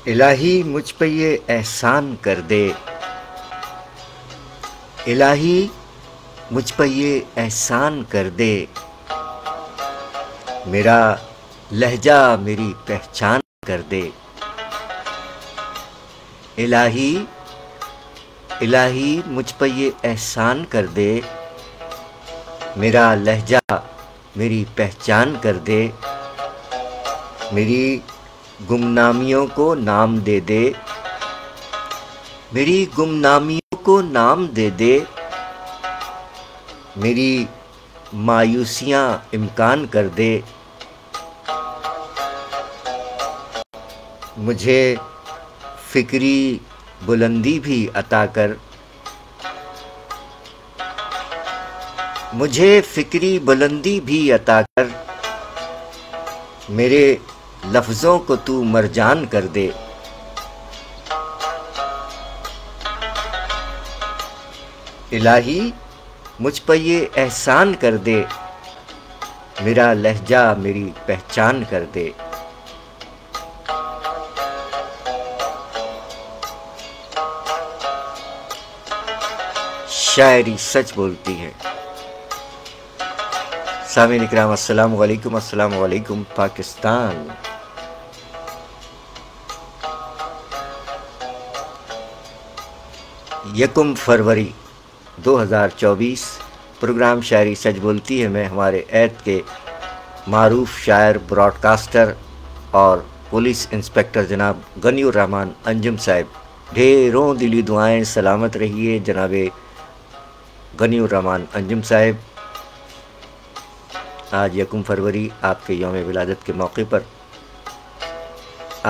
الہی مجھ پہ یہ احسان کر دے، الہی مجھ پہ یہ احسان کر دے، میرا لہجہ میری پہچان کر دے۔ الہی الہی مجھ پہ یہ احسان کر دے، میرا لہجہ میری پہچان کر دے، میری گمنامیوں کو نام دے دے، میری گمنامیوں کو نام دے دے، میری مایوسیاں امکان کر دے، مجھے فکری بلندی بھی عطا کر، مجھے فکری بلندی بھی عطا کر، میرے لفظوں کو تو مرجان کر دے۔ الہی مجھ پہ یہ احسان کر دے، میرا لہجہ میری پہچان کر دے۔ شاعری سچ بولتی ہے۔ سامعین اکرام السلام علیکم، السلام علیکم پاکستان۔ یکم فروری 2024 پروگرام شاعری سچ بولتی ہے میں ہمارے عہد کے معروف شاعر، براڈ کاسٹر اور پولیس انسپکٹر جناب غنی الرحمان انجم صاحب، ڈھیروں دلی دعائیں، سلامت رہیے جناب غنی الرحمان انجم صاحب۔ آج یکم فروری آپ کے یوم ولادت کے موقع پر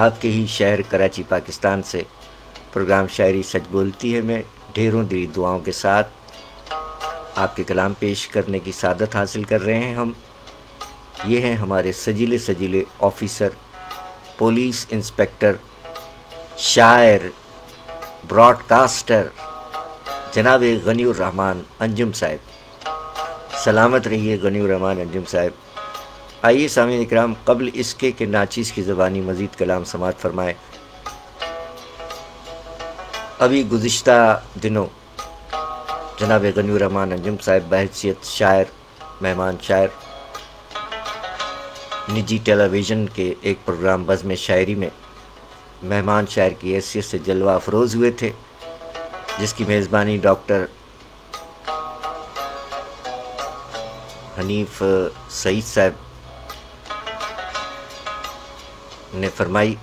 آپ کے ہی شہر کراچی پاکستان سے پروگرام شاعری سچ بولتی ہے میں ڈھیروں دلی دعاؤں کے ساتھ آپ کے کلام پیش کرنے کی سعادت حاصل کر رہے ہیں ہم۔ یہ ہیں ہمارے سجیلے آفیسر، پولیس انسپکٹر، شاعر، براڈ کاسٹر جناب غنی الرحمان انجم صاحب۔ سلامت رہیے غنی الرحمان انجم صاحب۔ آئیے سامعین اکرام، قبل اس کے کہ ناچیز کی زبانی مزید کلام سماعت فرمائے، ابھی گزشتہ دنوں جناب غنی الرحمان انجم صاحب بحیثیت شاعر، مہمان شاعر، نجی ٹیلی ویژن کے ایک پروگرام بزم شاعری میں مہمان شاعر کی حیثیت سے جلوہ افروز ہوئے تھے، جس کی میزبانی ڈاکٹر حنیف سعید صاحب نے فرمائی۔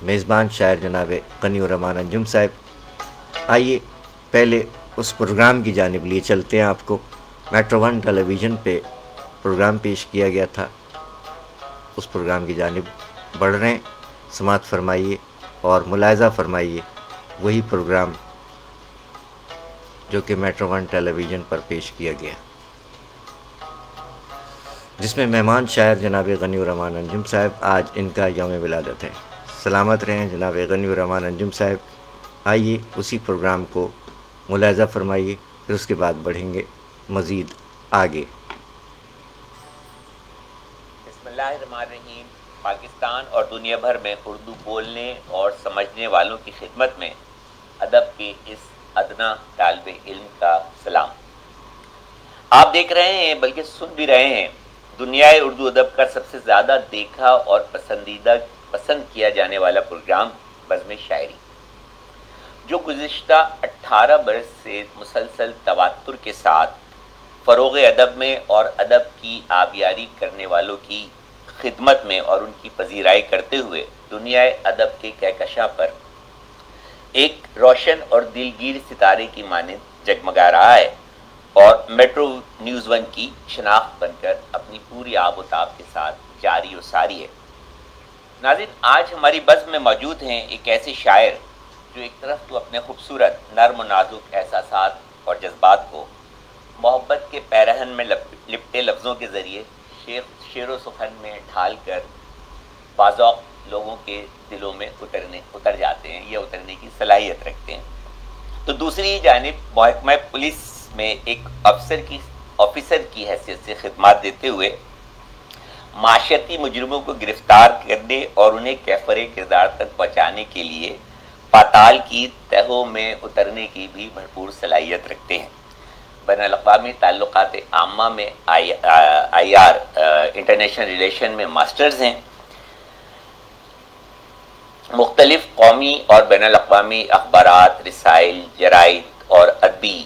میزبان شاعر جناب غنی الرحمان انجم صاحب۔ آئیے پہلے اس پروگرام کی جانب لیے چلتے ہیں آپ کو۔ میٹرو ون ٹیلی ویژن پہ پروگرام پیش کیا گیا تھا، اس پروگرام کی جانب بڑھ رہے ہیں۔ سماعت فرمائیے اور ملاحظہ فرمائیے وہی پروگرام جو کہ میٹرو ون ٹیلی ویژن پر پیش کیا گیا، جس میں مہمان شاعر جناب غنی الرحمان انجم صاحب، آج ان کا یوم ولادت ہے۔ سلامت رہیں جناب غنی الرحمان انجم صاحب۔ آئیے اسی پروگرام کو ملاحظہ فرمائیے، پھر اس کے بعد بڑھیں گے مزید آگے۔ بسم اللہ الرحمن الرحیم۔ پاکستان اور دنیا بھر میں اردو بولنے اور سمجھنے والوں کی خدمت میں ادب کے اس ادنا طالب علم کا سلام۔ آپ دیکھ رہے ہیں بلکہ سن بھی رہے ہیں، دنیا اردو ادب کا سب سے زیادہ دیکھا اور پسند کیا جانے والا پروگرام بزم شاعری، جو گزشتہ 18 برس سے مسلسل تواتر کے ساتھ فروغ ادب میں اور ادب کی آبیاری کرنے والوں کی خدمت میں اور ان کی پذیرائی کرتے ہوئے دنیا ادب کے کہکشاں پر ایک روشن اور دلگیر ستارے کی مانند جگمگا رہا ہے اور میٹرو نیوز ون کی شناخت بن کر اپنی پوری آب و تاب کے ساتھ جاری و ساری ہے۔ ناظرین، آج ہماری بزم میں موجود ہیں ایک ایسے شاعر جو ایک طرف تو اپنے خوبصورت نرم و نازک احساسات اور جذبات کو محبت کے پیرہن میں لپٹے لفظوں کے ذریعے شعر و سخن میں ڈھال کر بازوق لوگوں کے دلوں میں اتر جاتے ہیں یا اترنے کی صلاحیت رکھتے ہیں، تو دوسری جانب محکمہ پولیس میں ایک آفیسر کی حیثیت سے خدمات دیتے ہوئے معاشرتی مجرموں کو گرفتار کرنے اور انہیں کیفر کردار تک پہنچانے کے لیے پاتال کی تہوں میں اترنے کی بھی بھرپور صلاحیت رکھتے ہیں۔ بین الاقوامی تعلقات عامہ میں آئی آر انٹرنیشنل ریلیشن میں ماسٹرز ہیں۔ مختلف قومی اور بین الاقوامی اخبارات، رسائل، جرائد اور ادبی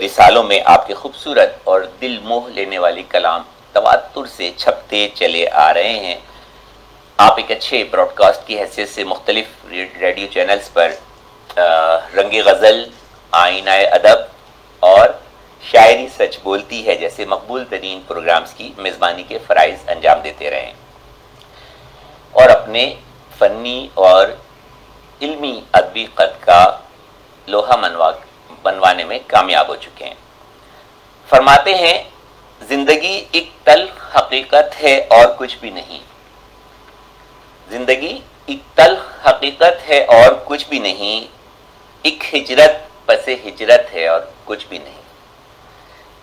رسالوں میں آپ کے خوبصورت اور دل موہ لینے والی کلام تواتر سے چھپتے چلے آ رہے ہیں۔ آپ ایک اچھے براڈ کاسٹ کی حیثیت سے مختلف ریڈیو چینلز پر رنگ غزل، آئینہ ادب اور شاعری سچ بولتی ہے جیسے مقبول ترین پروگرامز کی میزبانی کے فرائض انجام دیتے رہے ہیں اور اپنے فنی اور علمی ادبی قد کا لوہا بنوانے میں کامیاب ہو چکے ہیں۔ فرماتے ہیں زندگی ایک تلخ حقیقت ہے اور کچھ بھی نہیں۔ زندگی ایک تلخ حقیقت ہے اور کچھ بھی نہیں، ایک ہجرت پس ہجرت ہے اور کچھ بھی نہیں۔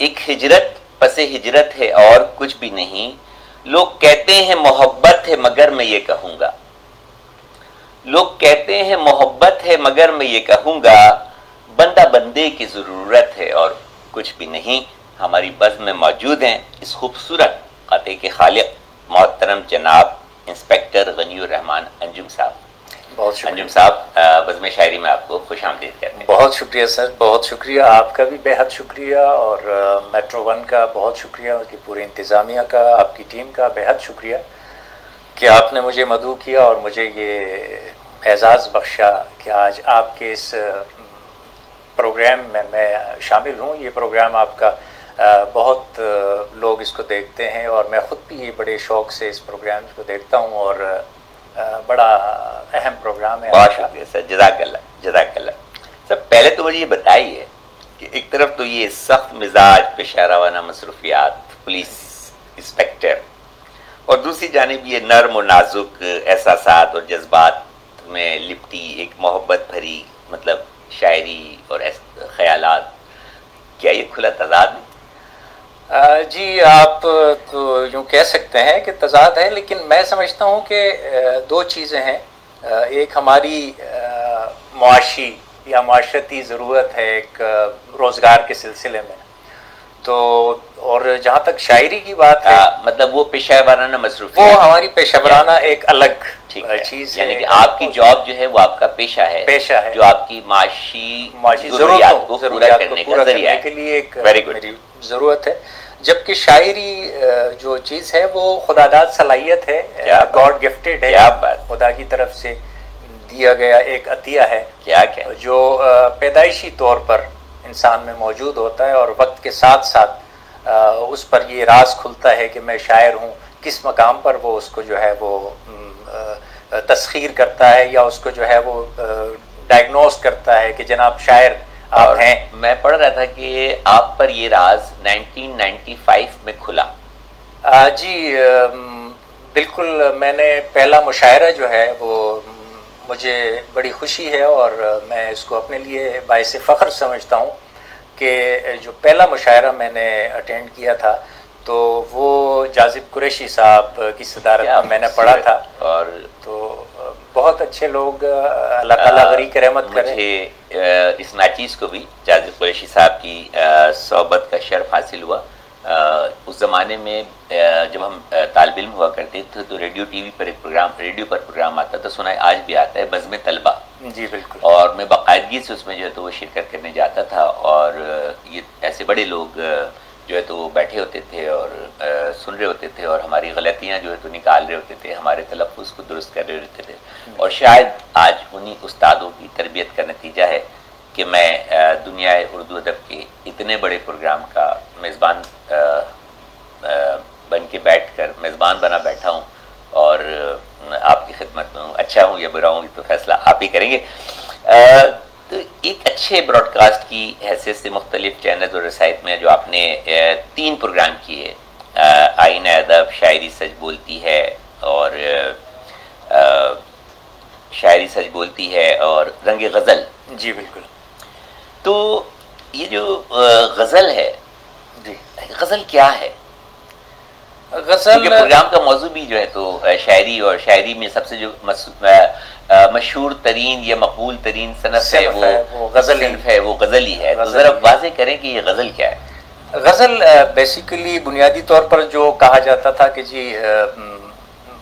ایک ہجرت پس ہجرت ہے اور کچھ بھی نہیں، لوگ کہتے ہیں محبت ہے مگر میں یہ کہوں گا، لوگ کہتے ہیں محبت ہے مگر میں یہ کہوں گا، بندہ بندے کی ضرورت ہے اور کچھ بھی نہیں۔ ہماری بزم میں موجود ہیں اس خوبصورت قطعے کے خالق محترم جناب انسپیکٹر غنی الرحمان انجم صاحب۔ بہت شکریہ انجم صاحب، بزم شاعری میں آپ کو خوش آمدید کرتے ہیں۔ بہت شکریہ سر، بہت شکریہ، آپ کا بھی بے حد شکریہ، اور میٹرو ون کا بہت شکریہ، اس کی پوری انتظامیہ کا، آپ کی ٹیم کا بے حد شکریہ کہ آپ نے مجھے مدعو کیا اور مجھے یہ اعزاز بخشا کہ آج آپ کے اس پروگرام میں شامل ہوں۔ یہ پروگرام آپ کا بہت لوگ اس کو دیکھتے ہیں اور میں خود بھی بڑے شوق سے اس پروگرام کو دیکھتا ہوں اور بڑا اہم پروگرام ہے۔ بہت شکریہ سر، جزاک اللہ، جزاک اللہ۔ سر پہلے تو مجھے یہ بتائیے کہ ایک طرف تو یہ سخت مزاج پیشہ روانہ مصروفیات پولیس انسپیکٹر، اور دوسری جانب یہ نرم و نازک احساسات اور جذبات میں لپٹی ایک محبت بھری مطلب شاعری اور خیالات، کیا یہ کھلا تضاد ہے؟ جی آپ تو یوں کہہ سکتے ہیں کہ تضاد ہے، لیکن میں سمجھتا ہوں کہ دو چیزیں ہیں۔ ایک ہماری معاشی یا معاشرتی ضرورت ہے ایک روزگار کے سلسلے میں، تو اور جہاں تک شاعری کی بات ہے مطلب وہ پیشہ ورانہ مصروفیات، وہ ہماری پیشہ ورانہ ایک الگ چیز ہے، یعنی کہ آپ کی جاب جو ہے وہ آپ کا پیشہ ہے جو آپ کی معاشی ضروریات کو پورا کرنے کا ذریعہ کے لیے ایک میری ضرورت ہے، جبکہ شاعری جو چیز ہے وہ خدا داد صلاحیت ہے، گاڈ گفٹڈ ہے، خدا کی طرف سے دیا گیا ایک عطیہ ہے جو پیدائشی طور پر انسان میں موجود ہوتا ہے، اور وقت کے ساتھ ساتھ اس پر یہ راز کھلتا ہے کہ میں شاعر ہوں، کس مقام پر وہ اس کو جو ہے وہ تسخیر کرتا ہے یا اس کو جو ہے وہ ڈائگنوز کرتا ہے کہ جناب شاعر آپ ہیں۔ میں پڑھ رہا تھا کہ آپ پر یہ راز 1995 میں کھلا۔ جی بالکل، میں نے پہلا مشاعرہ جو ہے وہ مجھے بڑی خوشی ہے اور میں اس کو اپنے لیے باعث فخر سمجھتا ہوں کہ جو پہلا مشاعرہ میں نے اٹینڈ کیا تھا تو وہ جاذب قریشی صاحب کی صدارت میں نے پڑھا تھا، اور تو بہت اچھے لوگ، اللہ تعالیٰ غریق رحمت کرے۔ مجھے اس ناچیز کو بھی جاذب قریشی صاحب کی صحبت کا شرف حاصل ہوا۔ اس زمانے میں جب ہم طالب علم ہوا کرتے تھے تو ریڈیو ٹی وی پر ایک پروگرام، ریڈیو پر پروگرام آتا تھا، سنا ہے آج بھی آتا ہے، بزم طلبہ۔ جی بالکل، اور میں باقاعدگی سے اس میں جو ہے تو وہ شرکت کرنے جاتا تھا، اور یہ ایسے بڑے لوگ جو ہے تو وہ بیٹھے ہوتے تھے اور سن رہے ہوتے تھے اور ہماری غلطیاں جو ہے تو نکال رہے ہوتے تھے، ہمارے تلفظ کو درست کر رہے ہوتے تھے، اور شاید آج انہی استادوں کی تربیت کا نتیجہ ہے کہ میں دنیا اردو ادب کے اتنے بڑے پروگرام کا میزبان بن کے بیٹھ کر میزبان بنا بیٹھا ہوں اور آپ کی خدمت میں ہوں۔ اچھا ہوں یا برا ہوں یہ تو فیصلہ آپ ہی کریں گے۔ تو ایک اچھے براڈ کاسٹ کی حیثیت سے مختلف چینلز اور رسائل میں جو آپ نے 3 پروگرام کیے، آئینہ ادب، شاعری سچ بولتی ہے اور شاعری سچ بولتی ہے اور رنگ غزل۔ جی بالکل۔ تو یہ جو غزل ہے، جی غزل کیا ہے؟ غزل پروگرام کا موضوع بھی جو ہے تو شاعری، اور شاعری میں سب سے جو مشہور ترین یا مقبول ترین صنف ہے وہ غزل ہے، وہ غزل ہی ہے. تو ذرا واضح کریں کہ یہ غزل کیا ہے. غزل بیسیکلی بنیادی طور پر جو کہا جاتا تھا کہ جی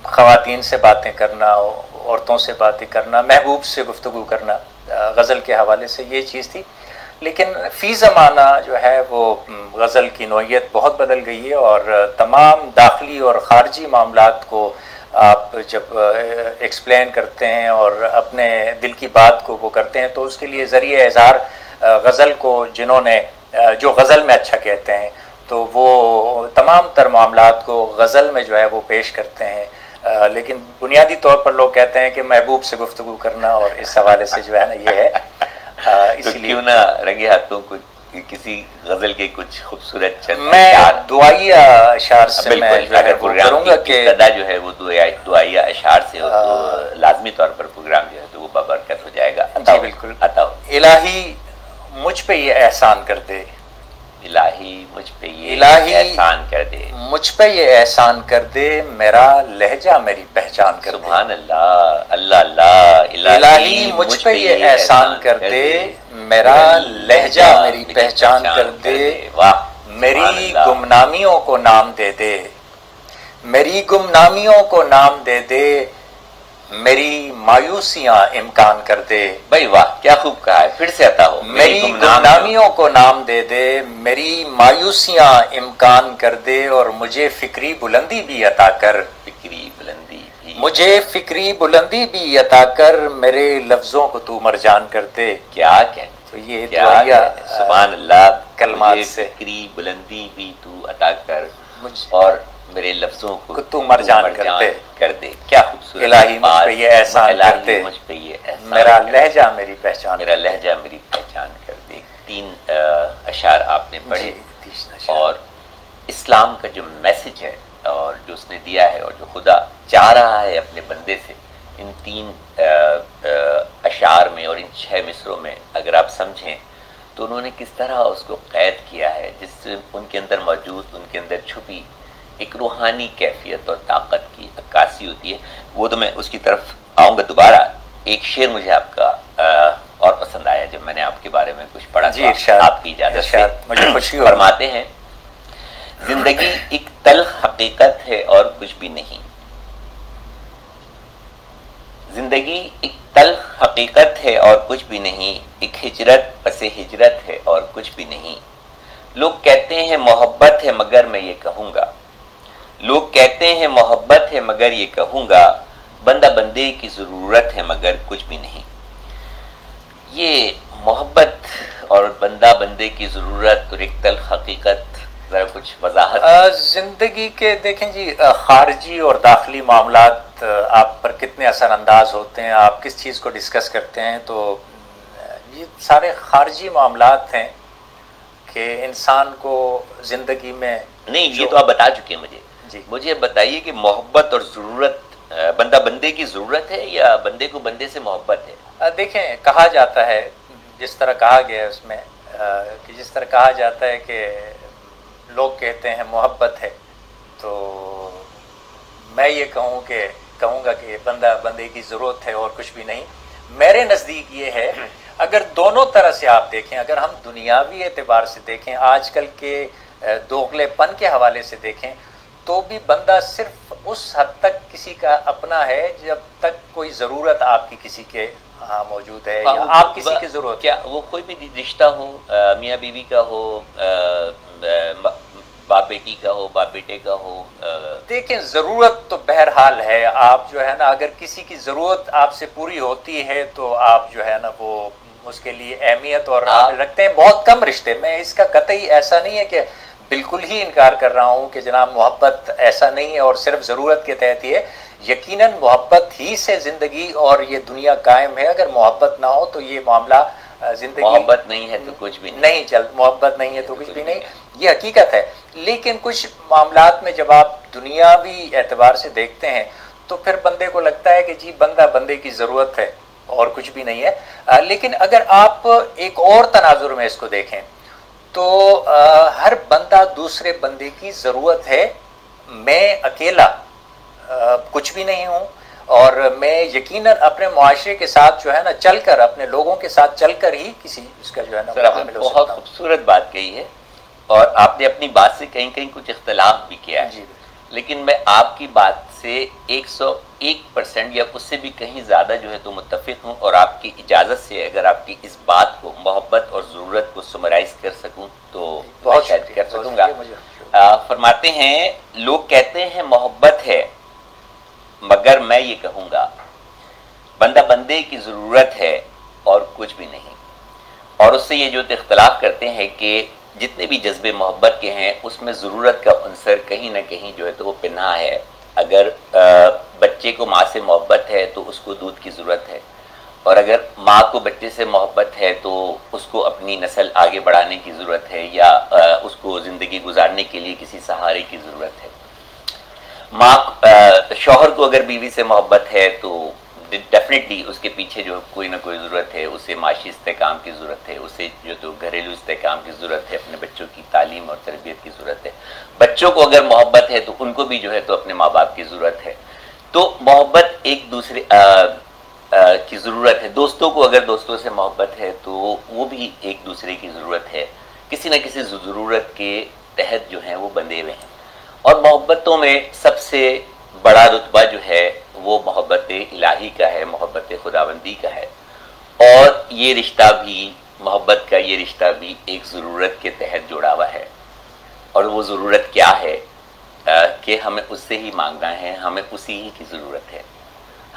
خواتین سے باتیں کرنا، عورتوں سے باتیں کرنا، محبوب سے گفتگو کرنا، غزل کے حوالے سے یہ چیز تھی. لیکن فی زمانہ جو ہے وہ غزل کی نوعیت بہت بدل گئی ہے، اور تمام داخلی اور خارجی معاملات کو آپ جب ایکسپلین کرتے ہیں اور اپنے دل کی بات کو وہ کرتے ہیں تو اس کے لیے ذریعہ اظہار غزل کو جنہوں نے جو غزل میں اچھا کہتے ہیں تو وہ تمام تر معاملات کو غزل میں جو ہے وہ پیش کرتے ہیں. لیکن بنیادی طور پر لوگ کہتے ہیں کہ محبوب سے گفتگو کرنا، اور اس حوالے سے جو ہے نا یہ ہے. اسی لیے کیوں نہ رنگے ہاتھوں کو کسی غزل کے کچھ خوبصورت میں دعائیہ اشعار سے میں اگر پروگرام کی ابتدا جو ہے وہ دعائیہ اشعار سے ہو تو لازمی طور پر پروگرام جو ہے تو وہ بابرکت ہو جائے گا. جی بالکل. الہی مجھ پہ یہ احسان کر دے، الہی مجھ پہ یہ احسان کر دے، مجھ پہ یہ احسان کر دے، میرا لہجہ میری پہچان کر دے. سبحان اللہ، اللہ اللہ. الہی مجھ پہ یہ احسان کر دے، میرا لہجہ میری پہچان کر دے. میری گمنامیوں کو نام دے دے، میری گمنامیوں کو نام دے دے، میری مایوسیاں امکان کر دے. بھائی واہ کیا خوب کہا ہے، پھر سے عطا ہو. میری گمنامیوں کو نام دے دے، میری مایوسیاں امکان کر دے، اور مجھے فکری بلندی بھی عطا کر. فکری بلندی بھی، مجھے فکری بلندی بھی عطا کر، میرے لفظوں کو تو مرجان کر دے. کیا کہ تو یہ دعائیہ سبحان اللہ کلمات سے، فکری بلندی بھی تو عطا کر اور میرے لفظوں کو تو مرجان کر دے. کیا خوبصورت. الہی مجھ پہ یہ احسان کر دے، مجھ پہ یہ احسان، میرا لہجہ میری پہچان، میرا لہجہ میری پہچان کر دے. 3 اشعار آپ نے پڑھے اور اسلام کا جو میسج ہے اور جو اس نے دیا ہے اور جو خدا چاہ رہا ہے اپنے بندے سے، ان 3 اشعار میں اور ان 6 مصروں میں اگر آپ سمجھیں تو انہوں نے کس طرح اس کو قید کیا ہے، جس سے ان کے اندر موجود، ان کے اندر چھپی ایک روحانی کیفیت اور طاقت کی عکاسی ہوتی ہے. وہ تو میں اس کی طرف آؤں گا دوبارہ. ایک شعر مجھے آپ کا اور پسند آیا جب میں نے آپ کے بارے میں کچھ پڑھا. جی ارشاد، آپ کی اجازت سے مجھے خوشی ہو. فرماتے ہیں زندگی ایک تلخ حقیقت ہے اور کچھ بھی نہیں. زندگی ایک تلخ حقیقت ہے اور کچھ بھی نہیں. ایک ہجرت پس ہجرت ہے اور کچھ بھی نہیں. لوگ کہتے ہیں محبت ہے مگر میں یہ کہوں گا، لوگ کہتے ہیں محبت ہے مگر یہ کہوں گا، بندہ بندے کی ضرورت ہے مگر کچھ بھی نہیں. یہ محبت اور بندہ بندے کی ضرورت اور ایک تلخ حقیقت، ذرا کچھ وضاحت. زندگی کے دیکھیں جی خارجی اور داخلی معاملات آپ پر کتنے اثر انداز ہوتے ہیں، آپ کس چیز کو ڈسکس کرتے ہیں. تو یہ سارے خارجی معاملات ہیں کہ انسان کو زندگی میں نہیں، یہ تو آپ بتا چکے ہیں مجھے. مجھے بتائیے کہ محبت اور ضرورت، بندہ بندے کی ضرورت ہے یا بندے کو بندے سے محبت ہے؟ دیکھیں کہا جاتا ہے، جس طرح کہا گیا ہے اس میں کہ جس طرح کہا جاتا ہے کہ لوگ کہتے ہیں محبت ہے، تو میں یہ کہوں گا کہ بندہ بندے کی ضرورت ہے اور کچھ بھی نہیں. میرے نزدیک یہ ہے اگر دونوں طرح سے آپ دیکھیں، اگر ہم دنیاوی اعتبار سے دیکھیں، آج کل کے دوغلے پن کے حوالے سے دیکھیں، تو بھی بندہ صرف اس حد تک کسی کا اپنا ہے جب تک کوئی ضرورت آپ کی کسی کے ہاں موجود ہے یا آپ کسی کی ضرورت. کیا وہ کوئی بھی رشتہ ہو، میاں بیوی کا ہو، باپ بیٹی کا ہو، باپ بیٹے کا ہو؟ دیکھیں ضرورت تو بہرحال ہے. آپ جو ہے نا اگر کسی کی ضرورت آپ سے پوری ہوتی ہے تو آپ جو ہے نا وہ اس کے لیے اہمیت اور رکھتے ہیں. بہت کم رشتے میں اس کا قطعی ایسا نہیں ہے کہ بالکل ہی انکار کر رہا ہوں کہ جناب محبت ایسا نہیں ہے اور صرف ضرورت کے تحت ہی ہے. یقیناً محبت ہی سے زندگی اور یہ دنیا قائم ہے. اگر محبت نہ ہو تو یہ معاملہ زندگی، محبت نہیں ہے تو کچھ بھی نہیں محبت نہیں ہے تو کچھ بھی نہیں، یہ حقیقت ہے. لیکن کچھ معاملات میں جب آپ دنیاوی اعتبار سے دیکھتے ہیں تو پھر بندے کو لگتا ہے کہ جی بندہ بندے کی ضرورت ہے اور کچھ بھی نہیں ہے. لیکن اگر آپ ایک اور تناظر میں اس کو دیکھیں تو ہر بندہ دوسرے بندے کی ضرورت ہے میں اکیلا کچھ بھی نہیں ہوں، اور میں یقیناً اپنے معاشرے کے ساتھ جو ہے نا چل کر، اپنے لوگوں کے ساتھ چل کر ہی کسی اس کا جو ہے نا بہت خوبصورت بات کہی ہے، اور آپ نے اپنی بات سے کہیں کہیں کچھ اختلاف بھی کیا ہے، جی، لیکن میں آپ کی بات سے 101% یا اس سے بھی کہیں زیادہ جو ہے تو متفق ہوں، اور آپ کی اجازت سے اگر آپ کی اس بات کو، محبت اور ضرورت کو سمرائز کر سکوں تو بہت شاید کر سکوں گا۔ فرماتے ہیں لوگ کہتے ہیں محبت ہے، مگر میں یہ کہوں گا بندہ بندے کی ضرورت ہے اور کچھ بھی نہیں۔ اور اس سے یہ جو اختلاف کرتے ہیں کہ جتنے بھی جذبے محبت کے ہیں اس میں ضرورت کا عنصر کہیں نہ کہیں جو ہے تو وہ پنہا ہے۔ اگر بچے کو ماں سے محبت ہے تو اس کو دودھ کی ضرورت ہے، اور اگر ماں کو بچے سے محبت ہے تو اس کو اپنی نسل آگے بڑھانے کی ضرورت ہے، یا اس کو زندگی گزارنے کے لیے کسی سہارے کی ضرورت ہے۔ ماں شوہر کو اگر بیوی سے محبت ہے تو ڈیفینیٹلی اس کے پیچھے جو کوئی نہ کوئی ضرورت ہے، اسے معاشی استحکام کی ضرورت ہے، اسے جو تو گھریلو استحکام کی ضرورت ہے، اپنے بچوں کی تعلیم اور تربیت کی ضرورت ہے۔ بچوں کو اگر محبت ہے تو ان کو بھی جو ہے تو اپنے ماں باپ کی ضرورت ہے۔ تو محبت ایک دوسرے کی ضرورت ہے۔ دوستوں کو اگر دوستوں سے محبت ہے تو وہ بھی ایک دوسرے کی ضرورت ہے، کسی نہ کسی ضرورت کے تحت جو ہیں وہ بندھے ہوئے ہیں۔ اور محبتوں میں سب سے بڑا رتبہ جو ہے وہ محبت الہی کا ہے، محبت خداوندی کا ہے، اور یہ رشتہ بھی، محبت کا یہ رشتہ بھی ایک ضرورت کے تحت جڑا ہوا ہے۔ اور وہ ضرورت کیا ہے کہ ہمیں اس سے ہی مانگنا ہے، ہمیں اسی ہی کی ضرورت ہے،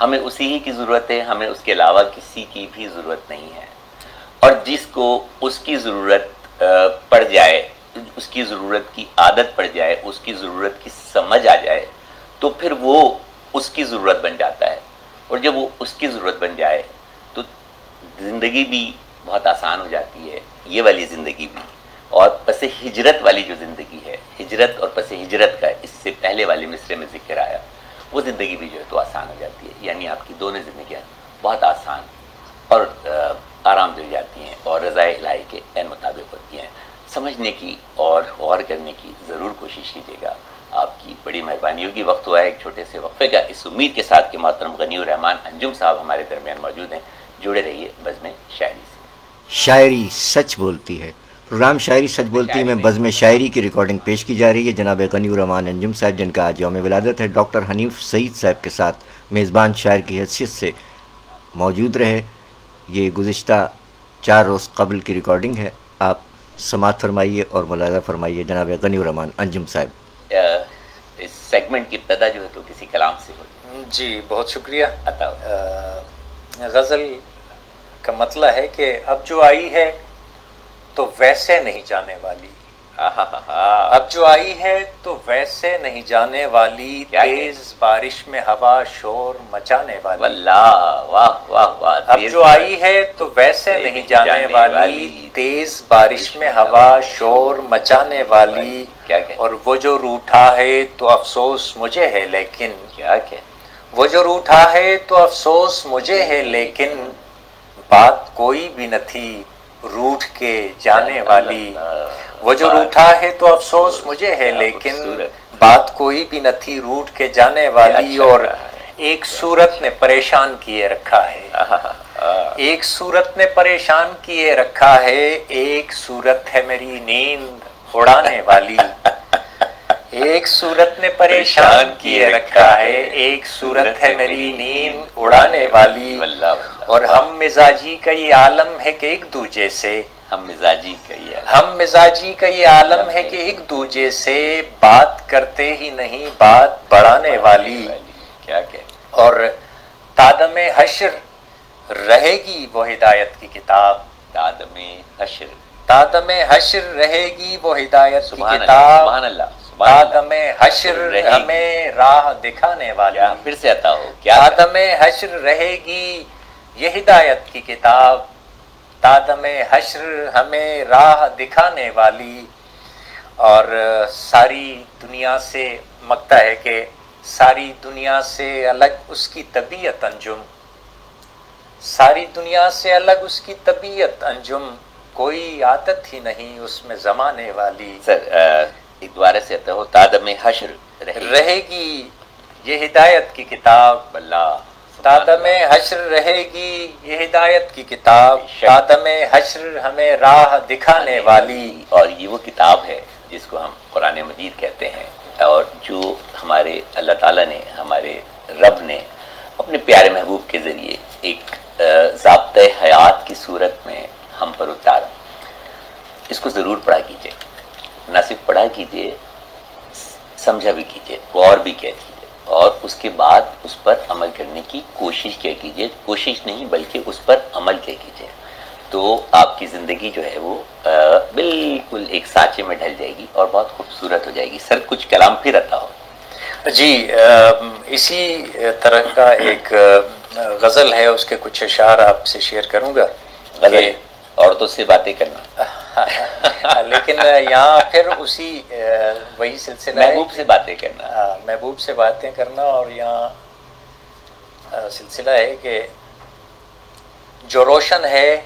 ہمیں اسی ہی کی ضرورت ہے، ہمیں اس کے علاوہ کسی کی بھی ضرورت نہیں ہے۔ اور جس کو اس کی ضرورت پڑ جائے، اس کی ضرورت کی عادت پڑ جائے، اس کی ضرورت کی سمجھ آ جائے تو پھر وہ اس کی ضرورت بن جاتا ہے، اور جب وہ اس کی ضرورت بن جائے تو زندگی بھی بہت آسان ہو جاتی ہے، یہ والی زندگی بھی۔ اور پس ہجرت والی جو زندگی ہے، ہجرت اور پس ہجرت کا اس سے پہلے والے مصرے میں ذکر آیا، وہ زندگی بھی جو ہے تو آسان ہو جاتی ہے، یعنی آپ کی دونوں زندگیاں بہت آسان اور آرام دے جاتی ہیں اور رضا الہی کے عین مطابق ہوتی ہیں۔ سمجھنے کی اور غور کرنے کی ضرور کوشش کیجیے گا، آپ کی بڑی مہربانی ہوگی۔ وقت ہوا ہے ایک چھوٹے سے وقفے کا، اس امید کے ساتھ کہ محترم غنی الرحمان انجم صاحب ہمارے درمیان موجود ہیں۔ جڑے رہیے بزم شاعری سے۔ شاعری سچ بولتی ہے۔ پروگرام شاعری سچ بولتی ہے میں بزم شاعری کی ریکارڈنگ پیش کی جا رہی ہے۔ جناب غنی الرحمان انجم صاحب جن کا آج یوم ولادت ہے، ڈاکٹر حنیف سعید صاحب کے ساتھ میزبان شاعر کی حیثیت سے موجود رہے۔ یہ گزشتہ 4 روز قبل کی ریکارڈنگ ہے، آپ سماعت فرمائیے اور ملاحظہ فرمائیے جناب غنی الرحمان انجم صاحب۔ اس سیگمنٹ کی ابتدا جو ہے تو کسی کلام سے ہو۔ جی بہت شکریہ۔ غزل کا مطلب ہے کہ اب جو آئی ہے تو ویسے نہیں جانے والی، اب جو آئی ہے تو ویسے نہیں جانے والی، تیز بارش میں ہوا شور مچانے والی۔ واللہ واہ واہ واہ۔ اب جو آئی ہے تو ویسے نہیں جانے والی، تیز بارش میں ہوا شور مچانے والی۔ اور وہ جو روٹھا ہے تو افسوس مجھے ہے لیکن، کیا وہ جو روٹھا ہے تو افسوس مجھے ہے لیکن، بات کوئی بھی نہ تھی روٹھ کے جانے والی۔ وہ جو روٹھا ہے تو افسوس مجھے ہے لیکن، بات کوئی بھی نہ تھی روٹھ کے جانے والی۔ اور ایک صورت نے پریشان کیے رکھا ہے، ایک صورت نے پریشان کیے رکھا ہے، ایک صورت ہے میری نیند اڑانے والی۔ ایک صورت نے پریشان کیے رکھا ہے، ایک صورت ہے میری نیند اڑانے والی۔ اور ہم مزاجی کا یہ عالم ہے کہ ایک دوجے سے، ہم مزاجی کا یہ عالم ہے کہ ایک دوجے سے بات کرتے ہی نہیں بات بڑھانے والی۔ اور تادم حشر رہے گی وہ ہدایت کی کتاب، تادم حشر رہے گی وہ ہدایت کی کتاب، تادم حشر ہمیں راہ دکھانے والی۔ پھر سے عطا ہو، تادم حشر رہے گی یہ ہدایت کی کتاب، تادم حشر ہمیں راہ دکھانے والی۔ اور ساری دنیا سے مگتا ہے کہ ساری دنیا سے الگ اس کی طبیعت انجم، ساری دنیا سے الگ اس کی طبیعت انجم، کوئی عادت ہی نہیں اس میں زمانے والی۔ سر ایک دوبارہ سے آتا ہو تادم حشر رہے گی یہ ہدایت کی کتاب، اللہ تادم حشر رہے گی یہ ہدایت کی کتاب، تادم حشر ہمیں راہ دکھانے والی. اور یہ وہ کتاب ہے جس کو ہم قرآن مجید کہتے ہیں، اور جو ہمارے اللہ تعالیٰ نے، ہمارے رب نے اپنے پیارے محبوب کے ذریعے ایک ضابطۂ حیات کی صورت میں ہم پر اتارا. اس کو ضرور پڑھا کیجئے، نہ صرف پڑھا کیجئے، سمجھا بھی کیجئے، غور بھی کیا کیجئے، اور اس کے بعد اس پر عمل کرنے کی کوشش کیا کیجئے. کوشش نہیں بلکہ اس پر عمل کیا کیجئے، تو آپ کی زندگی جو ہے وہ بالکل ایک سانچے میں ڈھل جائے گی اور بہت خوبصورت ہو جائے گی. سر کچھ کلام پھر آتا ہو. جی اسی طرح کا ایک غزل ہے، اس کے کچھ اشعار آپ سے شیئر کروں گا. غزل عورتوں سے باتیں کرنا لیکن یہاں پھر اسی وہی سلسلہ ہے، محبوب سے باتیں کرنا، محبوب سے باتیں کرنا. اور یہاں سلسلہ ہے کہ جو روشن ہے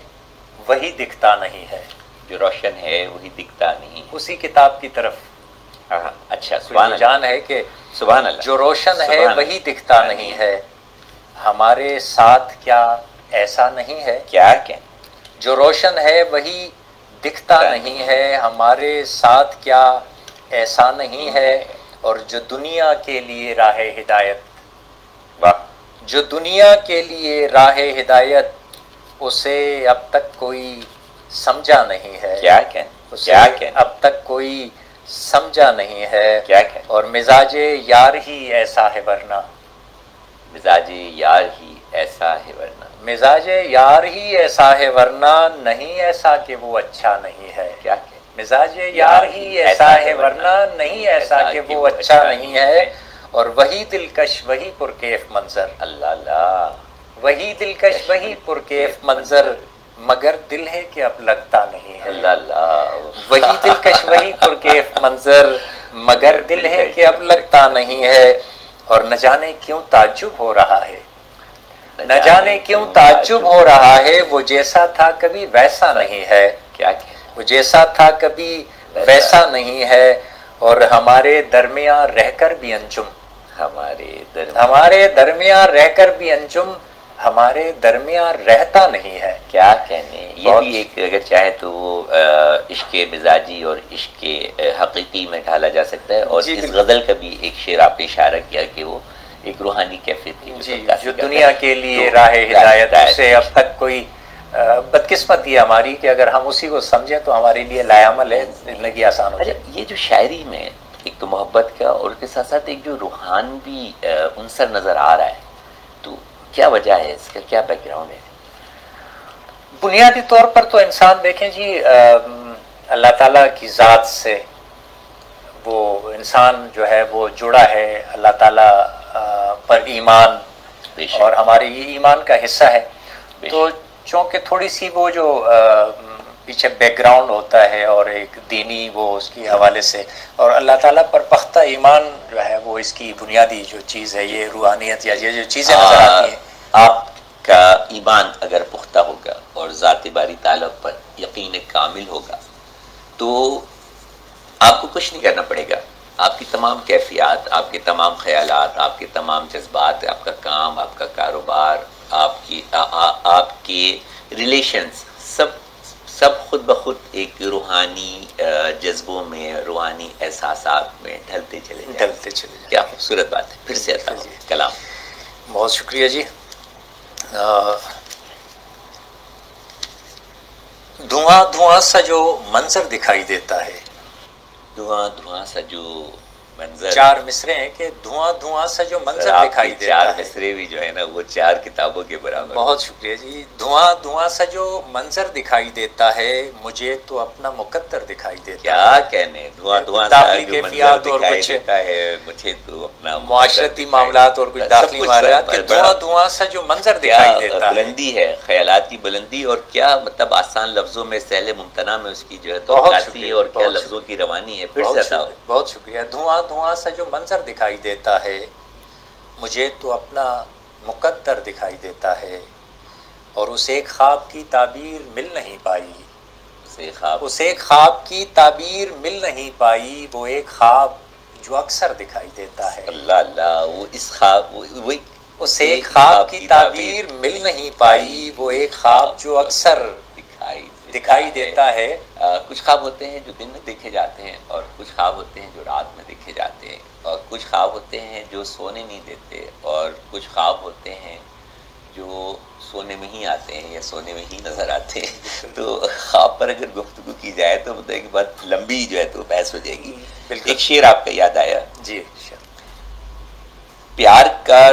وہی دکھتا نہیں ہے، جو روشن ہے وہی دکھتا نہیں. اسی کتاب کی طرف اچھا سبحان جان ہے کہ سبحان اللہ، جو روشن ہے وہی دکھتا نہیں ہے، ہمارے ساتھ کیا ایسا نہیں ہے. کیا کہ جو روشن ہے وہی دکھتا نہیں ہے، ہمارے ساتھ کیا ایسا نہیں ہے. اور جو دنیا کے لیے راہ ہدایت، جو دنیا کے لیے راہ ہدایت، اسے اب تک کوئی سمجھا نہیں ہے. کیا کہ اب تک کوئی سمجھا نہیں ہے. کیا کہ اور مزاج یار ہی ایسا ہے ورنہ، مزاج یار ہی ایسا ہے ورنہ، مزاج یار ہی ایسا ہے ورنہ، نہیں ایسا کہ وہ اچھا نہیں ہے. کیا کہ مزاج یار ہی ایسا ہے ورنہ، نہیں ایسا کہ وہ اچھا نہیں ہے. اور وہی دلکش وہی پرکیف منظر، اللہ اللہ، وہی دلکش وہی پرکیف منظر، مگر دل ہے کہ اب لگتا نہیں ہے. اللہ اللہ، وہی دلکش وہی پرکیف منظر، مگر دل ہے کہ اب لگتا نہیں ہے. اور نہ جانے کیوں تعجب ہو رہا ہے، نہ جانے کیوں تعجب ہو رہا ہے، وہ جیسا تھا کبھی ویسا نہیں ہے. کیا کہ وہ جیسا تھا کبھی ویسا نہیں ہے. اور ہمارے درمیان رہ کر بھی انجم، ہمارے درمیان رہ کر بھی انجم، ہمارے درمیان رہتا نہیں ہے. کیا کہنے. یہ بھی ایک اگر چاہے تو وہ عشق مزاجی اور عشق حقیقی میں ڈھالا جا سکتا ہے. اور اس غزل کا بھی ایک شعر آپ نے اشارہ کیا کہ وہ ایک روحانی کیفیت کی، جو دنیا کے لیے راہ ہدایت، سے اب تک کوئی بدقسمتی ہے ہماری کہ اگر ہم اسی کو سمجھیں تو ہمارے لیے لائعمل ہے، زندگی آسان ہو جائے. یہ جو شاعری میں ایک تو محبت کا اور اس کے ساتھ ساتھ ایک جو روحانی عنصر نظر آ رہا ہے، تو کیا وجہ ہے اس کا، کیا بیک گراؤنڈ ہے؟ بنیادی طور پر تو انسان دیکھیں جی، اللہ تعالیٰ کی ذات سے وہ انسان جو ہے وہ جڑا ہے، اللہ تعالیٰ پر ایمان، اور ہمارے یہ ایمان کا حصہ ہے. تو چونکہ تھوڑی سی وہ جو پیچھے بیک گراؤنڈ ہوتا ہے اور ایک دینی وہ اس کی حوالے سے، اور اللہ تعالیٰ پر پختہ ایمان جو ہے وہ اس کی بنیادی جو چیز ہے، یہ روحانیت یا یہ جو چیزیں نظر آتی ہیں. آپ کا ایمان اگر پختہ ہوگا اور ذات باری تعالیٰ پر یقین کامل ہوگا تو آپ کو کچھ نہیں کرنا پڑے گا. آپ کی تمام کیفیات، آپ کے تمام خیالات، آپ کے تمام جذبات، آپ کا کام، آپ کا کاروبار، آپ کے ریلیشنز، سب خود بخود ایک روحانی جذبوں میں، روحانی احساسات میں ڈھلتے چلے جائیں. کیا خوبصورت بات ہے. پھر سے آتا ہوں کلام. بہت شکریہ جی. دھواں دھواں سا جو منظر دکھائی دیتا ہے، دھواں دھواں سا جو منظر، چار مصرے ہیں کہ دھواں دھواں سا جو منظر دکھائی دیتا ہے. چار مصرے بھی جو ہے نا وہ 4 کتابوں کے برابر. بہت شکریہ جی. دھواں دھواں سا جو منظر دکھائی دیتا ہے، مجھے تو اپنا مقدر دکھائی دیتا ہے. کیا کہنے. دھواں دھواں سا جو منظر دکھائی دیتا ہے، مجھے تو اپنا معاشرتی معاملات اور کچھ داخلی معاملات، دھواں دھواں سا جو منظر دکھائی دیتا ہے. بلندی ہے، خیالات کی بلندی، اور کیا مطلب آسان لفظوں میں سہل ممتنع میں اس کی جو ہے توقعاتی ہے، اور کیا لفظوں کی روانی ہے. پھر سے بہت شکریہ. دھواں دھواں سا جو منظر دکھائی دیتا ہے، مجھے تو اپنا مقدر دکھائی دیتا ہے، اور اسے ایک خواب کی تعبیر مل نہیں پائی. اس ایک خواب کی تعبیر مل نہیں پائی، وہ ایک خواب جو اکثر دکھائی دیتا ہے۔ اللہ اللہ، وہ اس خواب اس ایک خواب کی تعبیر مل نہیں پائی، وہ ایک خواب جو اکثر دکھائی دیتا ہے۔ کچھ خواب ہوتے ہیں جو دن میں دیکھے جاتے ہیں، اور کچھ خواب ہوتے ہیں جو رات میں دیکھے جاتے ہیں، اور کچھ خواب ہوتے ہیں جو سونے نہیں دیتے، اور کچھ خواب ہوتے ہیں جو سونے میں ہی آتے ہیں یا سونے میں ہی نظر آتے ہیں۔ تو خواب پر اگر گفتگو کی جائے تو مطلب ایک بات لمبی جو ہے تو بحث ہو جائے گی۔ ایک شعر آپ کا یاد آیا، جی پیار کا،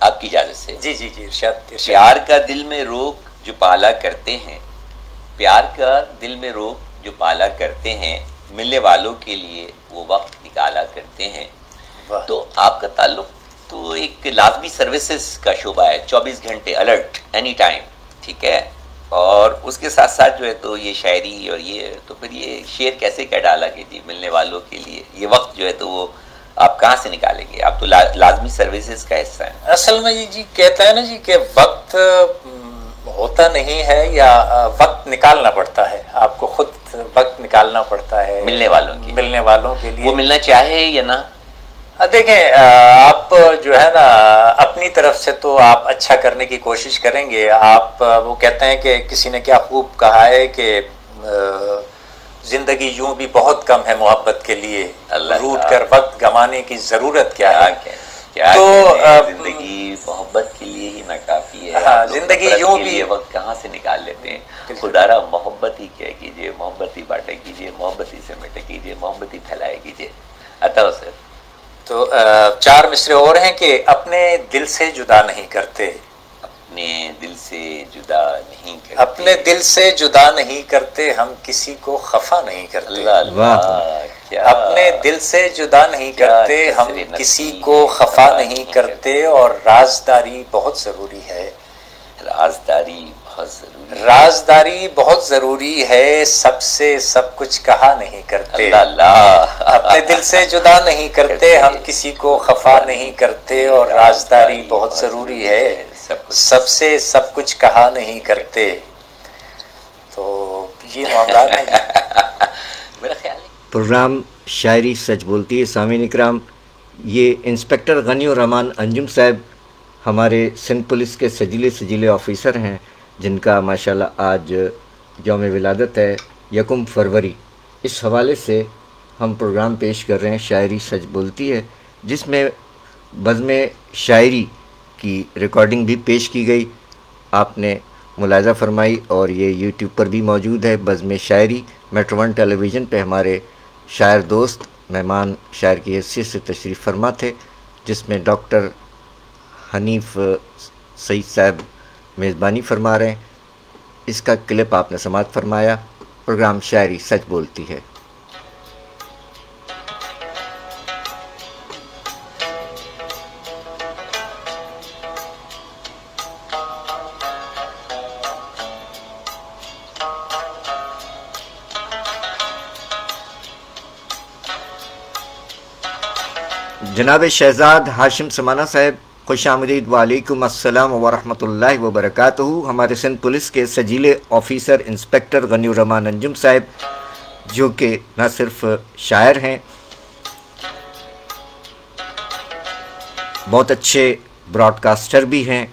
آپ کی اجازت سے، جی جی جی ارشاد۔ پیار کا دل میں روک جو پالا کرتے ہیں، پیار کا دل میں روک جو پالا کرتے ہیں، ملنے والوں کے لیے وہ وقت نکالا کرتے ہیں۔ تو آپ کا تعلق تو ایک لازمی سروسز کا شعبہ ہے، 24 گھنٹے الرٹ، اینی ٹائم، ٹھیک ہے، اور اس کے ساتھ ساتھ جو ہے تو یہ شاعری اور یہ، تو پھر یہ شعر کیسے کہہ ڈالا کہ جی ملنے والوں کے لیے یہ وقت جو ہے تو وہ آپ کہاں سے نکالیں گے؟ آپ تو لازمی سروسز کا حصہ ہیں۔ اصل میں یہ جی کہتا ہے نا جی کہ وقت ہوتا نہیں ہے، یا وقت نکالنا پڑتا ہے، آپ کو خود وقت نکالنا پڑتا ہے ملنے والوں کے لیے۔ وہ ملنا چاہے یا نہ، دیکھیں آپ جو ہے نا اپنی طرف سے تو آپ اچھا کرنے کی کوشش کریں گے۔ آپ وہ کہتے ہیں کہ کسی نے کیا خوب کہا ہے کہ زندگی یوں بھی بہت کم ہے محبت کے لیے، روٹ کر وقت گنوانے کی ضرورت کیا ہے۔ تو زندگی محبت کے لیے ہی ناکافی ہے، زندگی یوں بھی وقت کہاں سے نکال لیتے ہیں؟ خدا را محبت ہی کیا کیجیے، محبت ہی بانٹے کیجیے، محبت ہی سمیٹے کیجیے، محبت ہی پھیلائے کیجیے۔ عطا سر، تو 4 مصرے اور ہیں کہ اپنے دل سے جدا نہیں کرتے، اپنے دل سے جدا نہیں کرتے، اپنے دل سے جدا نہیں کرتے، ہم کسی کو خفا نہیں کرتے۔ اپنے دل سے جدا نہیں کرتے، ہم کسی کو خفا نہیں کرتے، اور رازداری بہت ضروری ہے۔ رازداری بہت ضروری، رازداری بہت ضروری ہے، سب سے سب کچھ کہا نہیں کرتے۔ اللہ، اپنے دل سے جدا نہیں کرتے، ہم کسی کو خفا نہیں کرتے، اور رازداری بہت ضروری ہے، سب سے سب کچھ کہا نہیں کرتے۔ تو یہ معاملات ہیں۔ میرا خیال ہے پروگرام شاعری سچ بولتی ہے۔ سامعین اکرام، یہ انسپکٹر غنی الرحمان انجم صاحب ہمارے سندھ پولیس کے سجیلے آفیسر ہیں، جن کا ماشاءاللہ آج یوم ولادت ہے 1 فروری۔ اس حوالے سے ہم پروگرام پیش کر رہے ہیں شاعری سچ بولتی ہے، جس میں بزم شاعری کی ریکارڈنگ بھی پیش کی گئی، آپ نے ملاحظہ فرمائی، اور یہ یوٹیوب پر بھی موجود ہے۔ بزم شاعری میٹرو 1 ٹیلی ویژن پہ ہمارے شاعر دوست مہمان شاعر کی حیثیت سے تشریف فرما تھے، جس میں ڈاکٹر حنیف سعید صاحب میزبانی فرما رہے ہیں۔ اس کا کلپ آپ نے سماعت فرمایا۔ پروگرام شاعری سچ بولتی ہے۔ جناب شہزاد ہاشم سمانہ صاحب، خوش آمدید، وعلیکم السلام ورحمۃ اللہ وبرکاتہ۔ ہمارے سندھ پولیس کے سجیلے آفیسر انسپکٹر غنی الرحمان انجم صاحب، جو کہ نہ صرف شاعر ہیں، بہت اچھے براڈ کاسٹر بھی ہیں،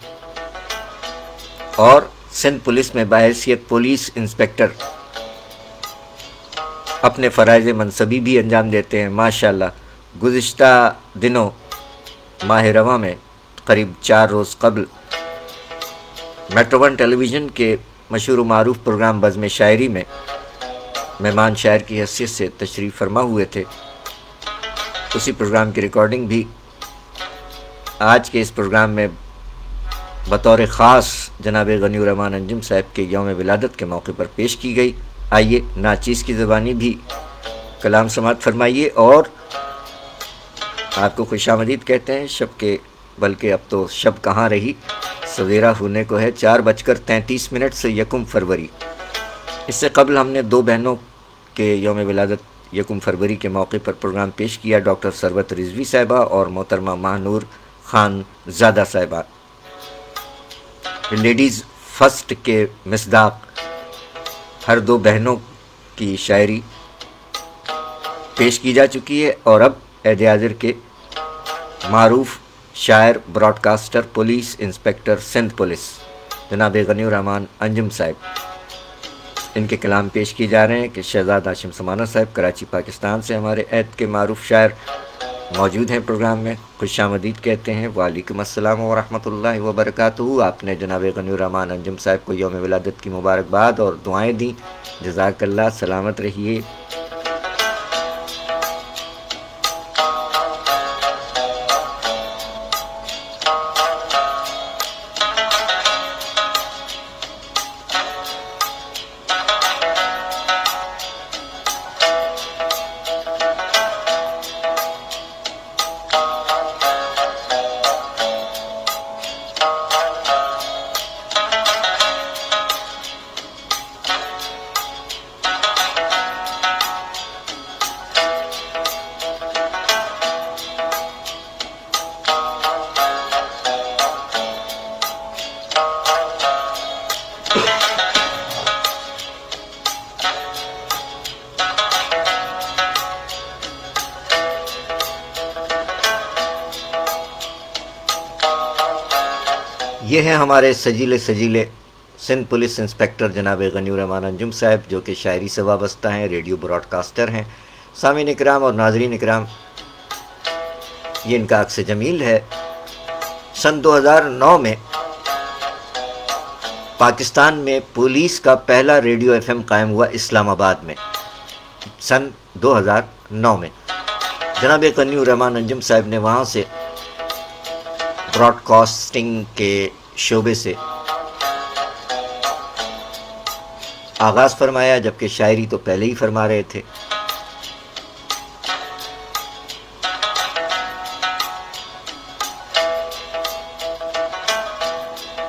اور سندھ پولیس میں بحیثیت پولیس انسپکٹر اپنے فرائض منصبی بھی انجام دیتے ہیں ماشاءاللہ۔ گزشتہ دنوں ماہ رواں میں قریب 4 روز قبل میٹرو 1 ٹیلی ویژن کے مشہور و معروف پروگرام بزم شاعری میں مہمان شاعر کی حیثیت سے تشریف فرما ہوئے تھے۔ اسی پروگرام کی ریکارڈنگ بھی آج کے اس پروگرام میں بطور خاص جناب غنی الرحمان انجم صاحب کے یوم ولادت کے موقع پر پیش کی گئی۔ آئیے ناچیز کی زبانی بھی کلام سماعت فرمائیے، اور آپ کو خوش آمدید کہتے ہیں شب کے، بلکہ اب تو شب کہاں رہی، سویرا ہونے کو ہے 4:33 سے 1 فروری۔ اس سے قبل ہم نے 2 بہنوں کے یوم ولادت 1 فروری کے موقع پر پروگرام پیش کیا، ڈاکٹر ثروت رضوی صاحبہ اور محترمہ ماہنور خان زادہ صاحبہ۔ لیڈیز فرسٹ کے مصداق ہر 2 بہنوں کی شاعری پیش کی جا چکی ہے، اور اب عہد حاضر کے معروف شاعر، broadcaster, police inspector Sindh police جناب غنی الرحمان انجم صاحب، ان کے کلام پیش کی جا رہے ہیں کہ شہزاد ہاشم سمانہ صاحب کراچی پاکستان سے ہمارے عہد کے معروف شاعر موجود ہیں پروگرام میں، خوش آمدید کہتے ہیں۔ وعلیکم السلام ورحمۃ اللہ وبرکاتہ۔ آپ نے جناب غنی الرحمان انجم صاحب کو یوم ولادت کی مبارکباد اور دعائیں دیں، جزاک اللہ، سلامت رہیے۔ یہ ہیں ہمارے سجیلے سندھ پولیس انسپکٹر جناب غنی الرحمان انجم صاحب، جو کہ شاعری سے وابستہ ہیں، ریڈیو براڈ کاسٹر ہیں۔ سامعین اکرام اور ناظرین اکرام، یہ ان کا عکس جمیل ہے۔ سن 2009 میں پاکستان میں پولیس کا پہلا ریڈیو ایف ایم قائم ہوا اسلام آباد میں، سن 2009 میں۔ جناب غنی الرحمان انجم صاحب نے وہاں سے براڈ کاسٹنگ کے شعبے سے آغاز فرمایا، جبکہ شاعری تو پہلے ہی فرما رہے تھے۔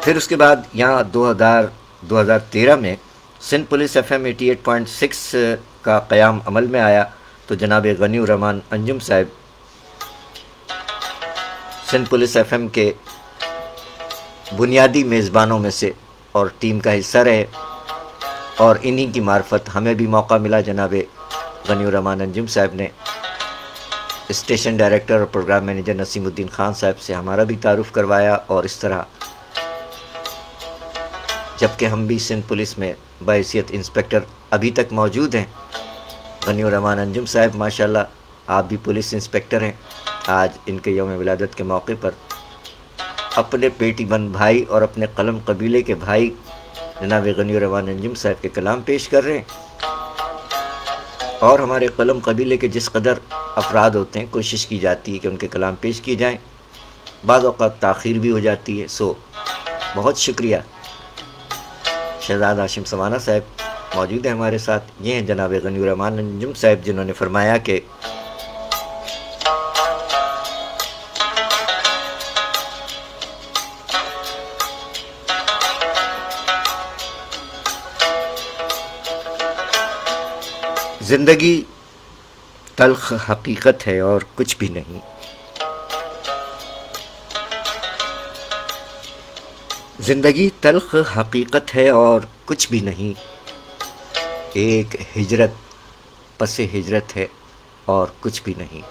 پھر اس کے بعد یہاں 2013 میں سندھ پولیس ایف ایم 88.6 کا قیام عمل میں آیا، تو جناب غنی الرحمان انجم صاحب سندھ پولیس ایف ایم کے بنیادی میزبانوں میں سے اور ٹیم کا حصہ رہے، اور انہی کی معرفت ہمیں بھی موقع ملا۔ جناب غنی الرحمان انجم صاحب نے اسٹیشن ڈائریکٹر اور پروگرام مینیجر نسیم الدین خان صاحب سے ہمارا بھی تعارف کروایا، اور اس طرح جبکہ ہم بھی سندھ پولیس میں بحیثیت انسپکٹر ابھی تک موجود ہیں، غنی الرحمان انجم صاحب ماشاءاللہ آپ بھی پولیس انسپکٹر ہیں۔ آج ان کے یوم ولادت کے موقع پر اپنے پیٹی بند بھائی اور اپنے قلم قبیلے کے بھائی جناب غنی الرحمان انجم صاحب کے کلام پیش کر رہے ہیں، اور ہمارے قلم قبیلے کے جس قدر افراد ہوتے ہیں کوشش کی جاتی ہے کہ ان کے کلام پیش کیے جائیں، بعض اوقات تاخیر بھی ہو جاتی ہے، سو بہت شکریہ۔ شہزاد ہاشم سمانہ صاحب موجود ہیں ہمارے ساتھ، یہ ہیں جناب غنی الرحمان انجم صاحب، جنہوں نے فرمایا کہ زندگی تلخ حقیقت ہے اور کچھ بھی نہیں، زندگی تلخ حقیقت ہے اور کچھ بھی نہیں، ایک ہجرت پس ہجرت ہے اور کچھ بھی نہیں۔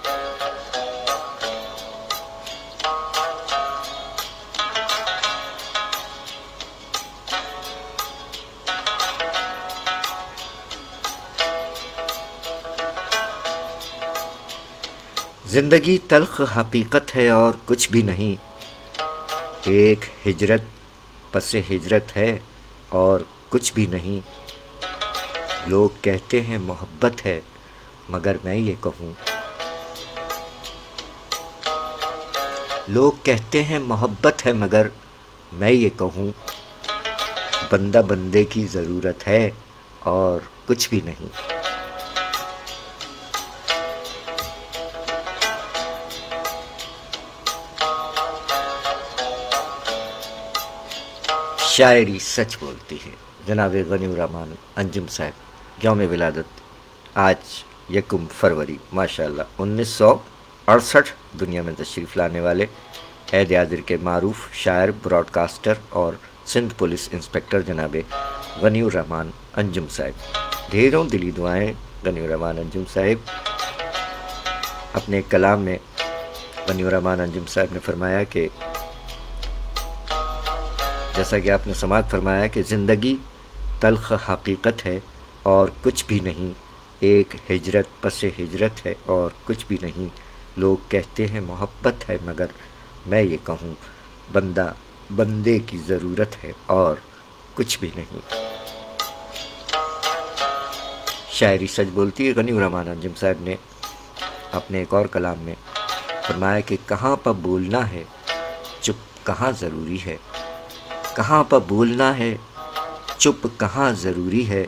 زندگی تلخ حقیقت ہے اور کچھ بھی نہیں، ایک ہجرت پس ہجرت ہے اور کچھ بھی نہیں۔ لوگ کہتے ہیں محبت ہے مگر میں یہ کہوں، لوگ کہتے ہیں محبت ہے مگر میں یہ کہوں، بندہ بندے کی ضرورت ہے اور کچھ بھی نہیں۔ شاعری سچ بولتی ہے۔ جناب غنی الرحمان انجم صاحب یوم ولادت آج 1 فروری ماشاءاللہ 1968 دنیا میں تشریف لانے والے عہد حاضر کے معروف شاعر، براڈ کاسٹر اور سندھ پولیس انسپکٹر جناب غنی الرحمان انجم صاحب، ڈھیروں دلی دعائیں غنی الرحمان انجم صاحب۔ اپنے کلام میں غنی الرحمان انجم صاحب نے فرمایا کہ جیسا کہ آپ نے سماعت فرمایا کہ زندگی تلخ حقیقت ہے اور کچھ بھی نہیں، ایک ہجرت پس ہجرت ہے اور کچھ بھی نہیں، لوگ کہتے ہیں محبت ہے مگر میں یہ کہوں بندہ بندے کی ضرورت ہے اور کچھ بھی نہیں۔ شاعری سچ بولتی ہے غنی الرحمان انجم صاحب نے اپنے ایک اور کلام میں فرمایا کہ کہاں پر بولنا ہے چپ کہاں ضروری ہے، کہاں پر بولنا ہے چپ کہاں ضروری ہے،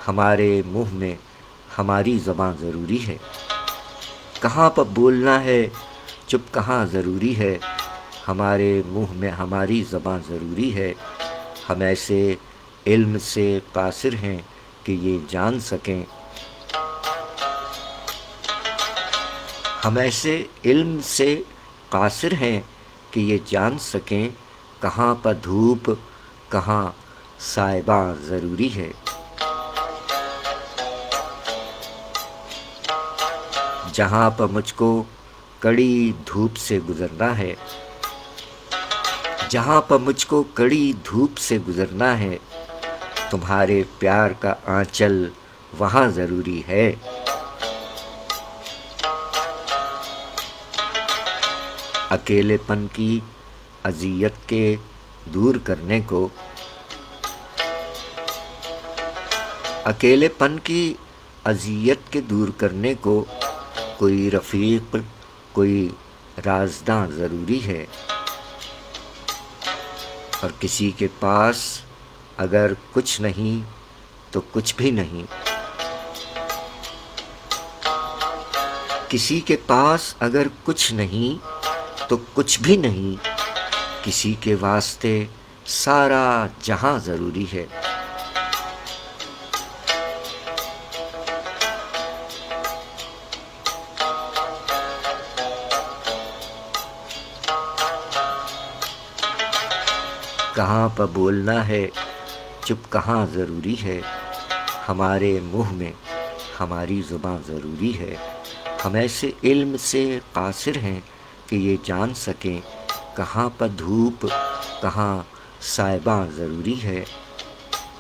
ہمارے منہ میں ہماری زبان ضروری ہے، کہاں پر بولنا ہے چپ کہاں ضروری ہے، ہمارے منہ میں ہماری زبان ضروری ہے، ہم ایسے علم سے قاصر ہیں کہ یہ جان سکیں، ہم ایسے علم سے قاصر ہیں کہ یہ جان سکیں، کہاں پر دھوپ کہاں سائباں ضروری ہے، جہاں پر مجھ کو کڑی دھوپ سے گزرنا ہے، جہاں پر مجھ کو کڑی دھوپ سے گزرنا ہے، تمہارے پیار کا آنچل وہاں ضروری ہے، اکیلے پن کی اذیت کے دور کرنے کو، اکیلے پن کی اذیت کے دور کرنے کو کوئی رفیق کوئی رازداں ضروری ہے، اور کسی کے پاس اگر کچھ نہیں تو کچھ بھی نہیں، کسی کے پاس اگر کچھ نہیں تو کچھ بھی نہیں، کسی کے واسطے سارا جہاں ضروری ہے، کہاں پر بولنا ہے چپ کہاں ضروری ہے، ہمارے منہ میں ہماری زبان ضروری ہے، ہم ایسے علم سے قاصر ہیں کہ یہ جان سکیں، کہاں پر دھوپ کہاں سائباں ضروری ہے،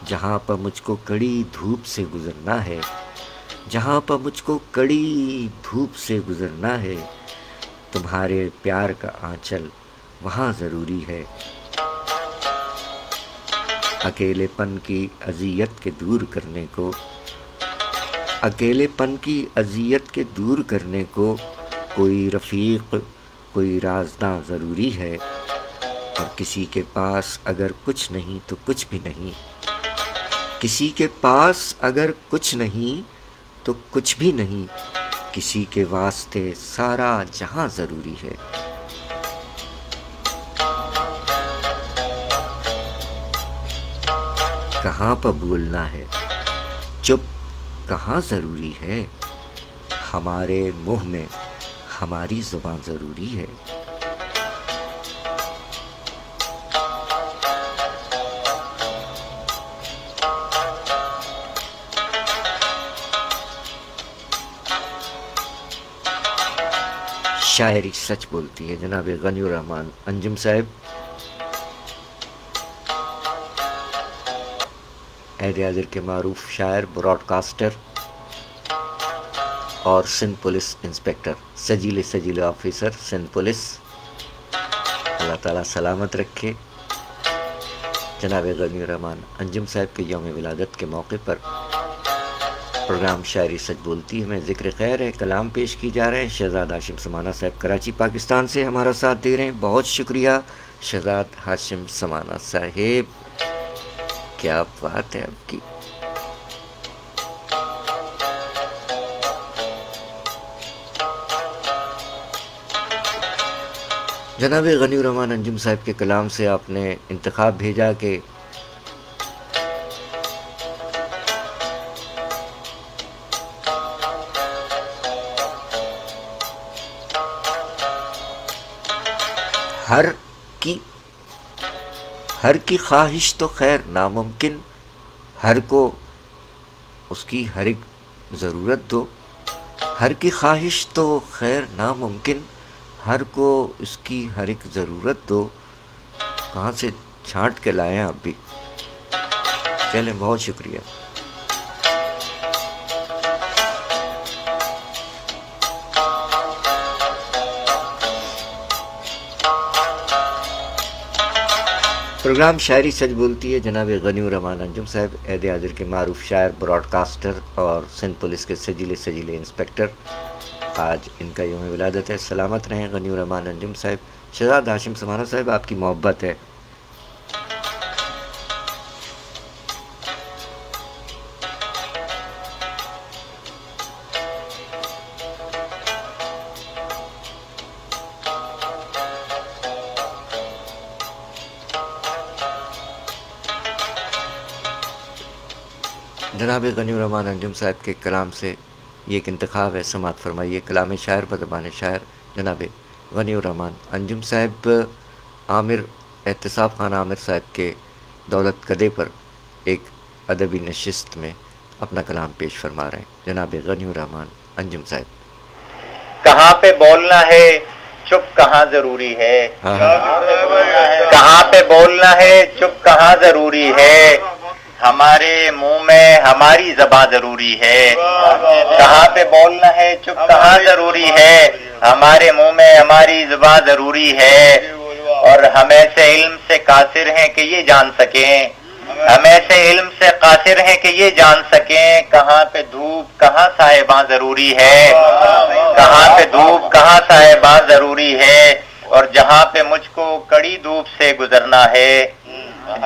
جہاں پر مجھ کو کڑی دھوپ سے گزرنا ہے، جہاں پر مجھ کو کڑی دھوپ سے گزرنا ہے، تمہارے پیار کا آنچل وہاں ضروری ہے، اکیلے پن کی اذیت کے دور کرنے کو، اکیلے پن کی اذیت کے دور کرنے کو کوئی رفیق کوئی رازداں ضروری ہے، اور کسی کے پاس اگر کچھ نہیں تو کچھ بھی نہیں، کسی کے پاس اگر کچھ نہیں تو کچھ بھی نہیں، کسی کے واسطے سارا جہاں ضروری ہے، کہاں پر بولنا ہے چپ کہاں ضروری ہے، ہمارے منہ میں ہماری زبان ضروری ہے، شاعری سچ بولتی ہے جناب غنی الرحمان انجم صاحب۔ عہد حاضر کے معروف شاعر، براڈ کاسٹر اور سندھ پولیس انسپیکٹر، سجیلے آفیسر سندھ پولیس، اللہ تعالیٰ سلامت رکھے۔ جناب غنی الرحمان انجم صاحب کے یوم ولادت کے موقع پر پروگرام شاعری سچ بولتی ہے میں ذکر خیر ہے کلام پیش کی جا رہے ہیں۔ شہزاد ہاشم سمانہ صاحب کراچی پاکستان سے ہمارا ساتھ دے رہے ہیں، بہت شکریہ شہزاد ہاشم سمانہ صاحب، کیا بات ہے آپ کی۔ جناب غنی الرحمان انجم صاحب کے کلام سے آپ نے انتخاب بھیجا کہ ہر کی خواہش تو خیر ناممکن، ہر کو اس کی ہر ایک ضرورت دو، ہر کی خواہش تو خیر ناممکن، ہر کو اس کی ہر ایک ضرورت دو. کہاں سے چھانٹ کے لائے ہیں آپ بھی. چلیں، بہت شکریہ. پروگرام شاعری سچ بولتی ہے. جناب غنی الرحمان انجم صاحب، عہد حاضر کے معروف شاعر، براڈ کاسٹر اور سندھ پولیس کے سجیلے انسپکٹر، آج ان کا یوم ولادت ہے. سلامت رہیں غنی الرحمان انجم صاحب. شہزاد ہاشم سمانہ صاحب، آپ کی محبت ہے. جناب غنی الرحمان انجم صاحب کے کلام سے یہ ایک انتخاب ہے، سماعت فرمائیے. کلام شاعر بدبان شاعر جناب غنی الرحمان انجم صاحب عامر احتساب خان عامر صاحب کے دولت کدے پر ایک ادبی نشست میں اپنا کلام پیش فرما رہے ہیں. جناب غنی الرحمان انجم صاحب. کہاں پہ بولنا ہے چپ کہاں ضروری ہے، کہاں پہ بولنا ہے چپ کہاں ضروری ہے، ہمارے منہ میں ہماری زبان ضروری ہے. کہاں پہ بولنا ہے چپ کہاں ضروری ہے، ہمارے منہ میں ہماری زبان ضروری ہے. اور ہم ایسے علم سے قاصر ہیں کہ یہ جان سکیں، ہم ایسے علم سے قاصر ہیں کہ یہ جان سکیں، کہاں پہ دھوپ کہاں صاحباں ضروری ہے، کہاں پہ دھوپ کہاں صاحباں ضروری ہے. اور جہاں پہ مجھ کو کڑی دھوپ سے گزرنا ہے،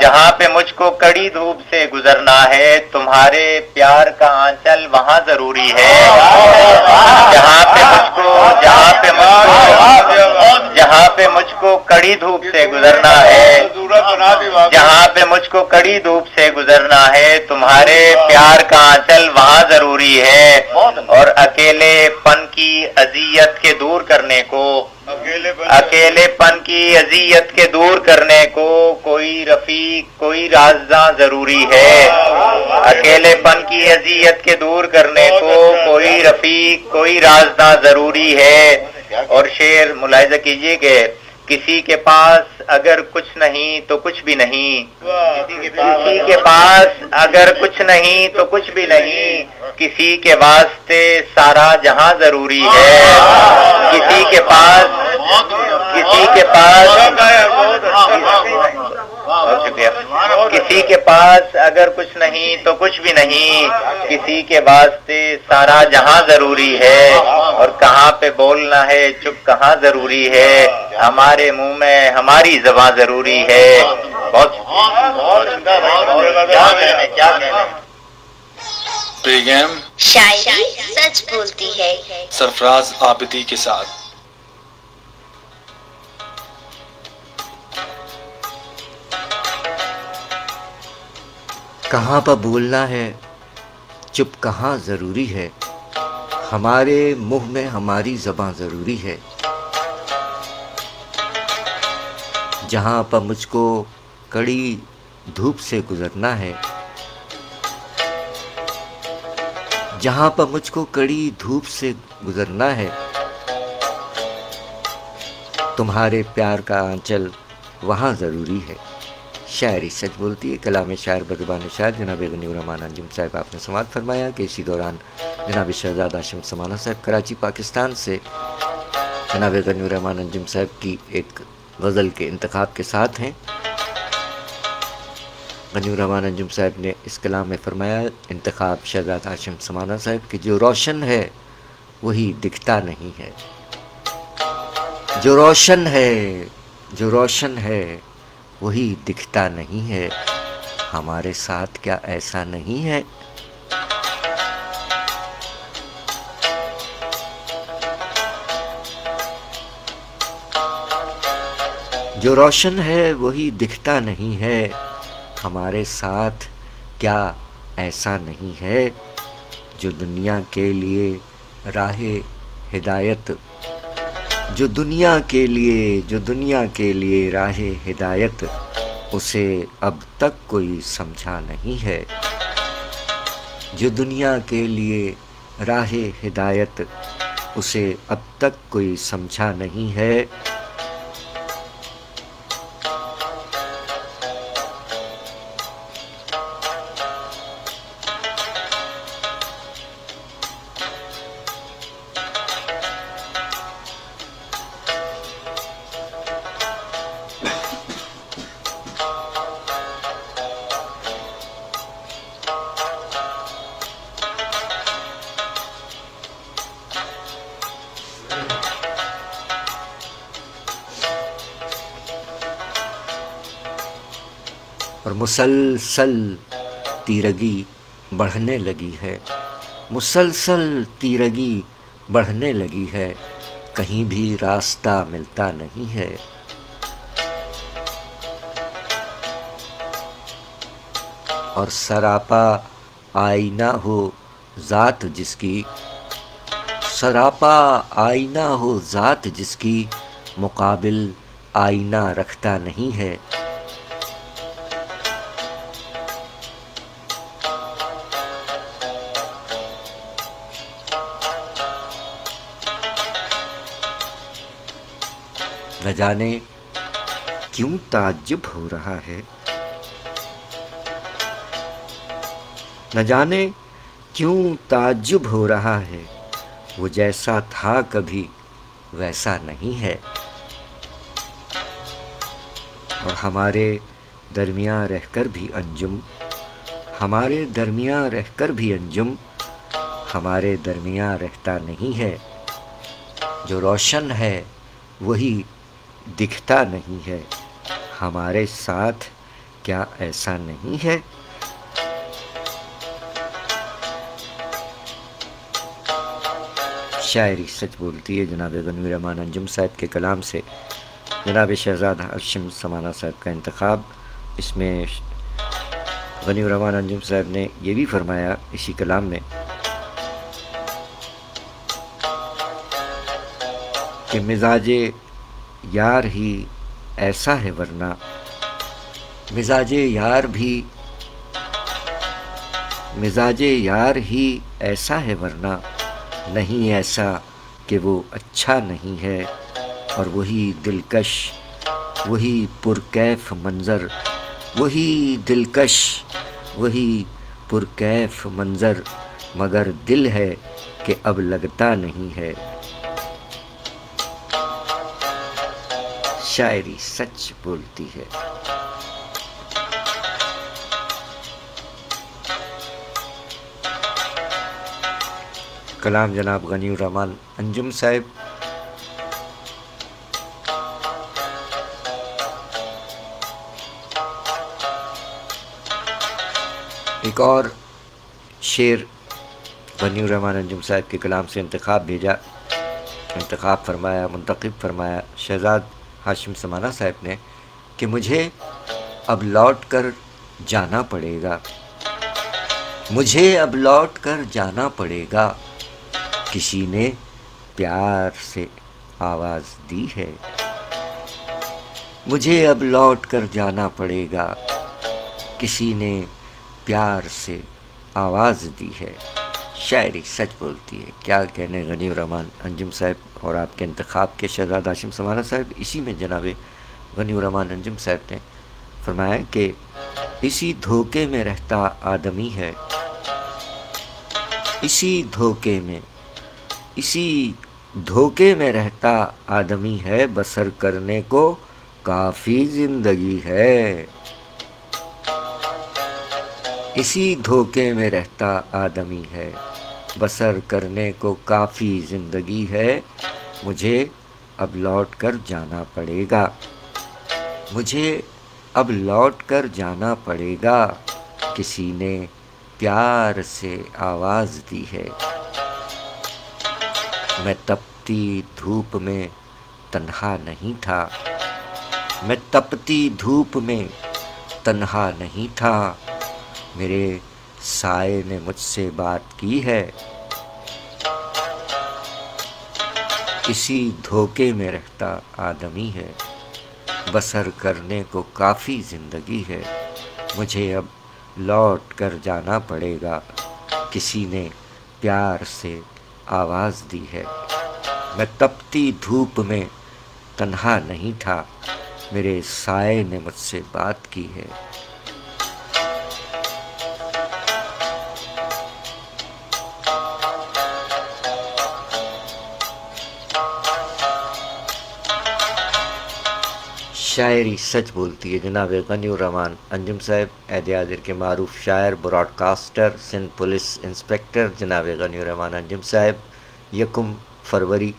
جہاں پہ مجھ کو کڑی دھوپ سے گزرنا ہے، تمہارے پیار کا آنچل وہاں ضروری ہے. جہاں پہ مجھ کو کڑی دھوپ سے گزرنا ہے، جہاں پہ مجھ کو کڑی دھوپ سے گزرنا ہے، تمہارے پیار کا آنچل وہاں ضروری ہے. اور اکیلے پن کی اذیت کے دور کرنے کو، اکیلے پن کی اذیت کے دور کرنے کو کوئی رفیق کوئی رازداں ضروری ہے. اکیلے پن کی اذیت کے دور کرنے کو کوئی رفیق کوئی رازداں ضروری ہے. اور شعر ملاحظہ کیجئے کہ کسی کے پاس اگر کچھ نہیں تو کچھ بھی نہیں، کسی کے پاس اگر کچھ نہیں تو کچھ بھی نہیں، کسی کے واسطے سارا جہاں ضروری ہے. کسی کے پاس کسی کے پاس اگر کچھ نہیں تو کچھ بھی نہیں، کسی کے واسطے سارا جہاں ضروری ہے. اور کہاں پہ بولنا ہے چپ کہاں ضروری ہے، ہمارے منہ میں ہماری زبان ضروری ہے. بہت بیگم شاعری سچ بولتی ہے سرفراز عابدی کے ساتھ. کہاں پہ بولنا ہے چپ کہاں ضروری ہے، ہمارے منہ میں ہماری زبان ضروری ہے. جہاں پہ مجھ کو کڑی دھوپ سے گزرنا ہے، جہاں پہ مجھ کو کڑی دھوپ سے گزرنا ہے، تمہارے پیار کا آنچل وہاں ضروری ہے. شاعری سچ بولتی ہے. کلام شاعر بدبان شاعر جناب غنی الرحمان انجم صاحب، آپ نے سماعت فرمایا کہ اسی دوران جناب شہزاد ہاشم سمانہ صاحب کراچی پاکستان سے جناب غنی الرحمان انجم صاحب کی ایک غزل کے انتخاب کے ساتھ ہیں. غنی الرحمان انجم صاحب نے اس کلام میں فرمایا، انتخاب شہزاد ہاشم سمانہ صاحب کہ جو روشن ہے وہی دکھتا نہیں ہے، جو روشن ہے وہی دکھتا نہیں ہے، ہمارے ساتھ کیا ایسا نہیں ہے. جو روشن ہے وہی دکھتا نہیں ہے، ہمارے ساتھ کیا ایسا نہیں ہے. جو دنیا کے لیے راہ ہدایت، جو دنیا کے لیے راہ ہدایت، اسے اب تک کوئی سمجھا نہیں ہے. جو دنیا کے لیے راہ ہدایت اسے اب تک کوئی سمجھا نہیں ہے، اور مسلسل تیرگی بڑھنے لگی ہے، مسلسل تیرگی بڑھنے لگی ہے، کہیں بھی راستہ ملتا نہیں ہے۔ اور سراپا آئینہ ہو ذات جس کی، سراپا آئینہ ہو ذات جس کی، مقابل آئینہ رکھتا نہیں ہے۔ نہ جانے کیوں تعجب ہو رہا ہے، نہ جانے کیوں تعجب ہو رہا ہے، وہ جیسا تھا کبھی ویسا نہیں ہے۔ اور ہمارے درمیاں رہ کر بھی انجم، ہمارے درمیاں رہ کر بھی انجم، ہمارے درمیاں رہتا نہیں ہے۔ جو روشن ہے وہی دکھتا نہیں ہے، ہمارے ساتھ کیا ایسا نہیں ہے؟ شاعری سچ بولتی ہے جناب غنی الرحمن انجم صاحب کے کلام سے جناب شہزاد ہاشم سمانہ صاحب کا انتخاب۔ اس میں غنی الرحمن انجم صاحب نے یہ بھی فرمایا اسی کلام میں کہ مزاج یار ہی ایسا ہے ورنہ، مزاج یار بھی، مزاج یار ہی ایسا ہے ورنہ، نہیں ایسا کہ وہ اچھا نہیں ہے۔ اور وہی دلکش، وہی پرکیف منظر، وہی دلکش، وہی پرکیف منظر، مگر دل ہے کہ اب لگتا نہیں ہے۔ شاعری سچ بولتی ہے۔ کلام جناب غنی الرحمن انجم صاحب۔ ایک اور شعر غنی الرحمن انجم صاحب کے کلام سے انتخاب فرمایا، منتخب فرمایا شہزاد ہاشم سمانہ صاحب نے کہ مجھے اب لوٹ کر جانا پڑے گا، مجھے اب لوٹ کر جانا پڑے گا، کسی نے پیار سے آواز دی ہے، مجھے اب لوٹ کر جانا پڑے گا، کسی نے پیار سے آواز دی ہے۔ شاعری سچ بولتی ہے۔ کیا کہنے غنی الرحمن انجم صاحب اور آپ کے انتخاب کے شہزاد ہاشم سمانہ صاحب۔ اسی میں جناب غنی الرحمن انجم صاحب نے فرمایا کہ اسی دھوکے میں رہتا آدمی ہے، اسی دھوکے میں، اسی دھوکے میں رہتا آدمی ہے، بسر کرنے کو کافی زندگی ہے، اسی دھوکے میں رہتا آدمی ہے، بسر کرنے کو کافی زندگی ہے، مجھے اب لوٹ کر جانا پڑے گا، مجھے اب لوٹ کر جانا پڑے گا، کسی نے پیار سے آواز دی ہے۔ میں تپتی دھوپ میں تنہا نہیں تھا، میں تپتی دھوپ میں تنہا نہیں تھا، میرے سائے نے مجھ سے بات کی ہے، اسی دھوکے میں رہتا آدمی ہے، بسر کرنے کو کافی زندگی ہے، مجھے اب لوٹ کر جانا پڑے گا، کسی نے پیار سے آواز دی ہے، میں تپتی دھوپ میں تنہا نہیں تھا، میرے سائے نے مجھ سے بات کی ہے۔ شاعری سچ بولتی ہے جناب غنی الرحمان انجم صاحب، عہد حاضر کے معروف شاعر، broadcaster, Sindh police inspector جناب غنی الرحمان انجم صاحب 1 فروری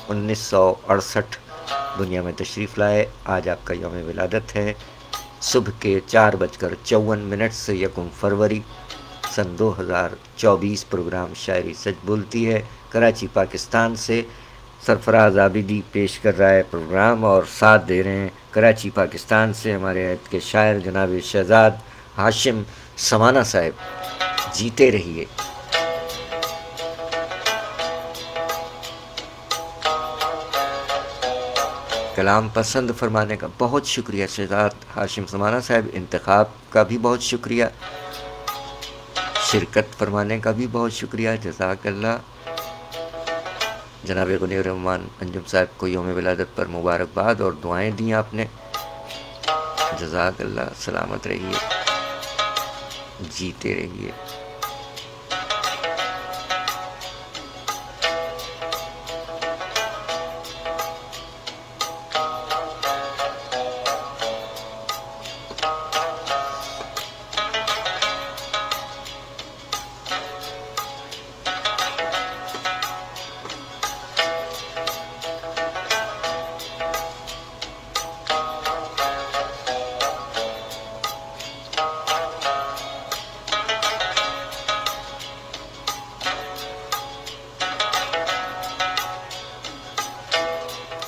1968 دنیا میں تشریف لائے۔ آج آپ کا یوم ولادت ہے۔ صبح کے 4:54 سے 1 فروری سن 2024 پروگرام شاعری سچ بولتی ہے کراچی پاکستان سے سرفراز عابدی پیش کر رہا ہے پروگرام، اور ساتھ دے رہے ہیں کراچی پاکستان سے ہمارے عہد کے شاعر جناب شہزاد ہاشم سمانہ صاحب۔ جیتے رہیے۔ کلام پسند فرمانے کا بہت شکریہ شہزاد ہاشم سمانہ صاحب، انتخاب کا بھی بہت شکریہ، شرکت فرمانے کا بھی بہت شکریہ، جزاک اللہ۔ جناب غنی الرحمان انجم صاحب کو یوم ولادت پر مبارکباد اور دعائیں دیں آپ نے، جزاک اللہ۔ سلامت رہیے، جیتے رہیے۔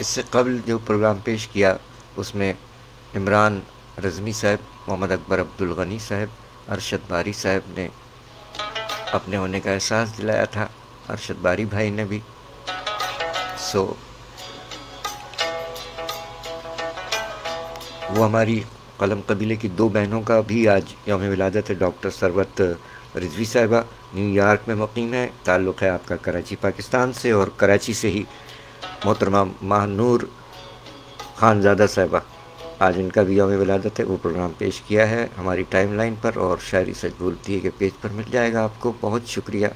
اس سے قبل جو پروگرام پیش کیا اس میں عمران رضمی صاحب، محمد اکبر عبدالغنی صاحب، ارشد باری صاحب نے اپنے ہونے کا احساس دلایا تھا، ارشد باری بھائی نے بھی۔ وہ ہماری قلم قبیلے کی 2 بہنوں کا بھی آج یوم ولادت ہے۔ ڈاکٹر ثروت رضوی صاحبہ نیو یارک میں مقیم ہے، تعلق ہے آپ کا کراچی پاکستان سے، اور کراچی سے ہی محترمہ ماہ نور خانزادہ صاحبہ، آج ان کا بھی یوم ولادت ہے۔ وہ پروگرام پیش کیا ہے ہماری ٹائم لائن پر، اور شاعری سچ بولتی ہے کے پیج پر مل جائے گا آپ کو۔ بہت شکریہ۔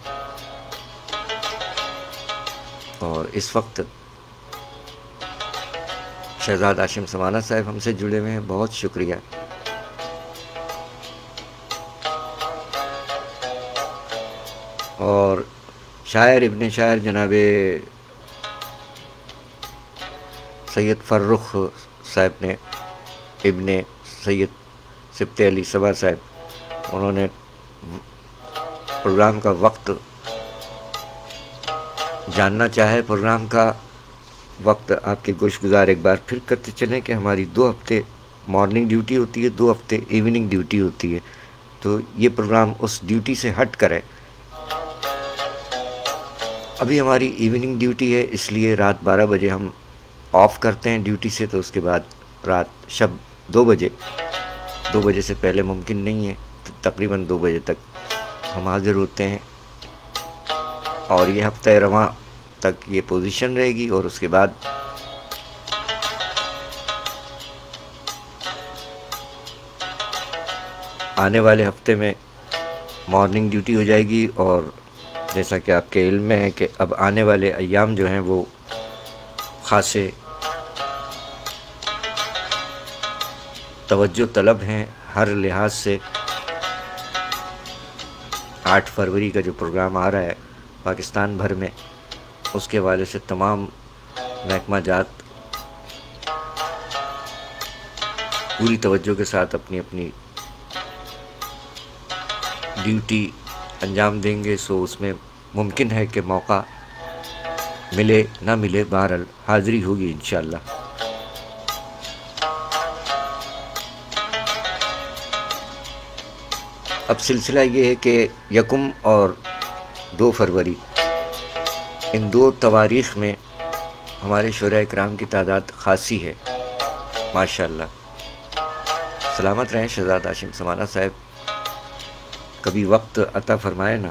اور اس وقت شہزاد ہاشم سمانہ صاحب ہم سے جڑے ہوئے ہیں، بہت شکریہ۔ اور شاعر ابن شاعر جناب سید فرخ صاحب نے، ابن سید سبت علی صبا صاحب، انہوں نے پروگرام کا وقت جاننا چاہے۔ پروگرام کا وقت آپ کے گوش گزار ایک بار پھر کرتے چلیں کہ ہماری 2 ہفتے مارننگ ڈیوٹی ہوتی ہے، 2 ہفتے ایوننگ ڈیوٹی ہوتی ہے، تو یہ پروگرام اس ڈیوٹی سے ہٹ کر ہے۔ ابھی ہماری ایوننگ ڈیوٹی ہے، اس لیے رات 12 بجے ہم آف کرتے ہیں ڈیوٹی سے، تو اس کے بعد شب 2 بجے سے پہلے ممکن نہیں ہے، تقریباً 2 بجے تک ہم حاضر ہوتے ہیں، اور یہ ہفتہ رواں تک یہ پوزیشن رہے گی، اور اس کے بعد آنے والے ہفتے میں مارننگ ڈیوٹی ہو جائے گی۔ اور جیسا کہ آپ کے علم میں ہے کہ اب آنے والے ایام جو ہیں وہ خاصے توجہ طلب ہیں ہر لحاظ سے۔ 8 فروری کا جو پروگرام آ رہا ہے پاکستان بھر میں، اس کے حوالے سے تمام محکمہ جات پوری توجہ کے ساتھ اپنی اپنی ڈیوٹی انجام دیں گے۔ سو اس میں ممکن ہے کہ موقع ملے نہ ملے، بہرحال حاضری ہوگی انشاءاللہ۔ اب سلسلہ یہ ہے کہ 1 اور 2 فروری ان 2 تواریخ میں ہمارے شعراء کرام کی تعداد خاصی ہے ماشاءاللہ۔ سلامت رہیں شہزاد ہاشم سمانہ صاحب، کبھی وقت عطا فرمائے نا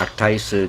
28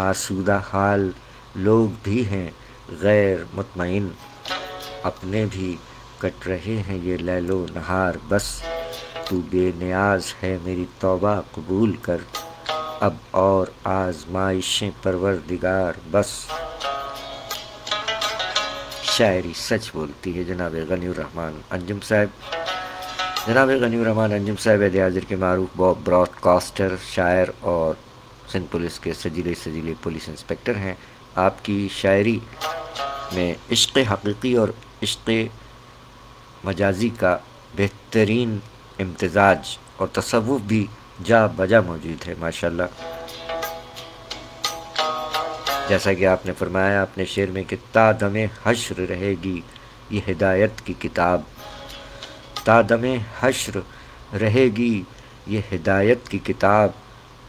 آسودہ حال لوگ بھی ہیں غیر مطمئن، اپنے بھی کٹ رہے ہیں یہ لیل و نہار، بس تو بے نیاز ہے میری توبہ قبول کر، اب اور آزمائشیں پروردگار بس۔ شاعری سچ بولتی ہے جناب غنی الرحمن انجم صاحب۔ جناب غنی الرحمن انجم صاحب عہد حاضر کے معروف براڈ کاسٹر، شاعر اور سندھ پولیس کے سجیلے پولیس انسپکٹر ہیں۔ آپ کی شاعری میں عشق حقیقی اور عشق مجازی کا بہترین امتزاج اور تصوف بھی جا بجا موجود ہے ماشاءاللہ۔ جیسا کہ آپ نے فرمایا اپنے شعر میں کہ تا دم حشر رہے گی یہ ہدایت کی کتاب، تا دم حشر رہے گی یہ ہدایت کی کتاب،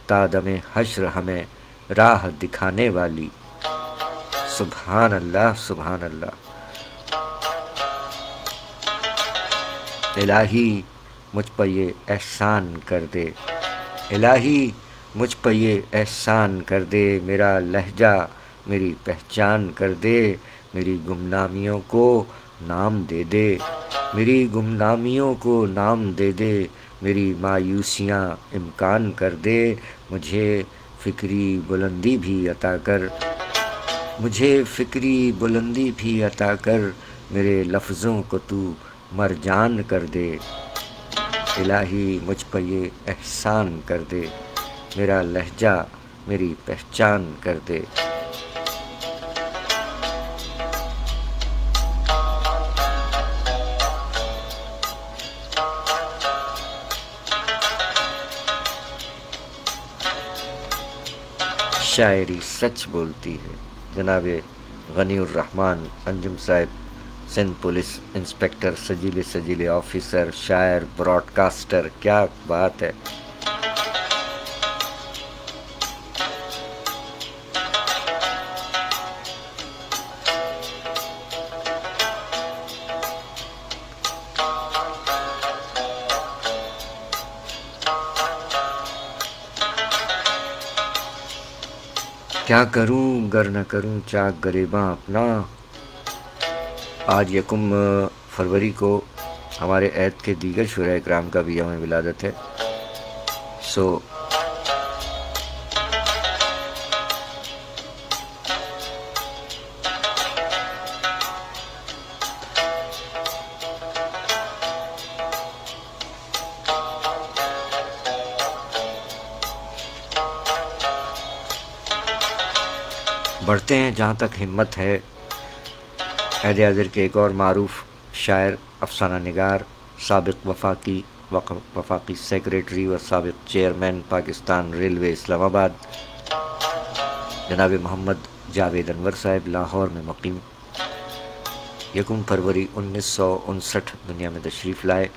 تا دم حشر ہمیں راہ دکھانے والی۔ سبحان اللہ سبحان اللہ۔ الہی مجھ پر یہ احسان کر دے، الہی مجھ پر یہ احسان کر دے، میرا لہجہ میری پہچان کر دے، میری گمنامیوں کو نام دے دے، میری گمنامیوں کو نام دے دے، میری مایوسیاں امکان کر دے، مجھے فکری بلندی بھی عطا کر، مجھے فکری بلندی بھی عطا کر، میرے لفظوں کو تو مرجان کر دے، الہی مجھ پر یہ احسان کر دے، میرا لہجہ میری پہچان کر دے۔ شاعری سچ بولتی ہے جناب غنی الرحمن انجم صاحب، سندھ پولیس انسپکٹر، سجیلے آفیسر، شاعر، براڈ کاسٹر، کیا بات ہے۔ کیا کروں گر نہ کروں چاک گریباں اپنا۔ آج یکم فروری کو ہمارے عہد کے دیگر شہداء کرام کا بھی یوم ولادت ہے، بڑھتے ہیں جہاں تک ہمت ہے۔ عہد حاضر کے ایک اور معروف شاعر، افسانہ نگار، سابق وفاقی سیکریٹری و سابق چیئرمین پاکستان ریلوے اسلام آباد، جناب محمد جاوید انور صاحب لاہور میں مقیم، یکم فروری 1959 دنیا میں تشریف لائے۔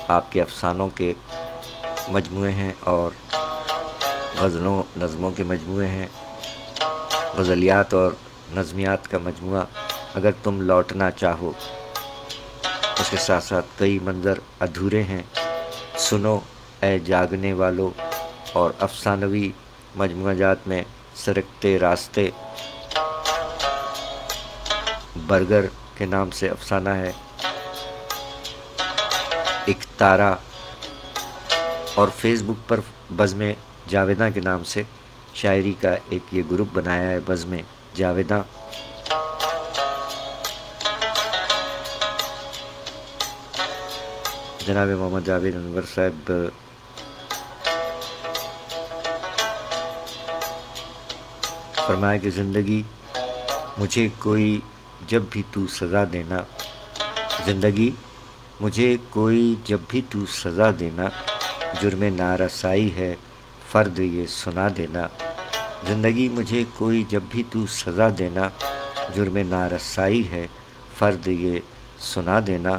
آپ کے افسانوں کے مجموعے ہیں اور غزلوں نظموں کے مجموعے ہیں، غزلیات اور نظمیات کا مجموعہ اگر تم لوٹنا چاہو۔ اس کے ساتھ ساتھ کئی منظر ادھورے ہیں، سنو اے جاگنے والو، اور افسانوی مجموعہ جات میں سرکتے راستے، برگر کے نام سے افسانہ ہے، ایک تارا، اور فیس بک پر بزم جاویداں کے نام سے شاعری کا ایک یہ گروپ بنایا ہے، بزم جاویداں۔ جناب محمد جاوید انور صاحب فرمایا کہ زندگی مجھے کوئی جب بھی تو سزا دینا، زندگی مجھے کوئی جب بھی تو سزا دینا، جرم نارسائی ہے فرد یہ سنا دینا، زندگی مجھے کوئی جب بھی تو سزا دینا، جرم نارسائی ہے فرد یہ سنا دینا،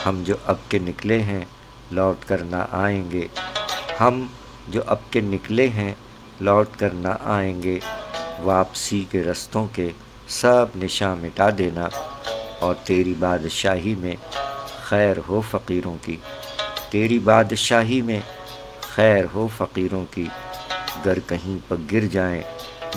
ہم جو اب کے نکلے ہیں لوٹ کر نہ آئیں گے، ہم جو اب کے نکلے ہیں لوٹ کر نہ آئیں گے، واپسی کے رستوں کے سب نشاں مٹا دینا، اور تیری بادشاہی میں خیر ہو فقیروں کی، تیری بادشاہی میں خیر ہو فقیروں کی، گر کہیں پر گر جائیں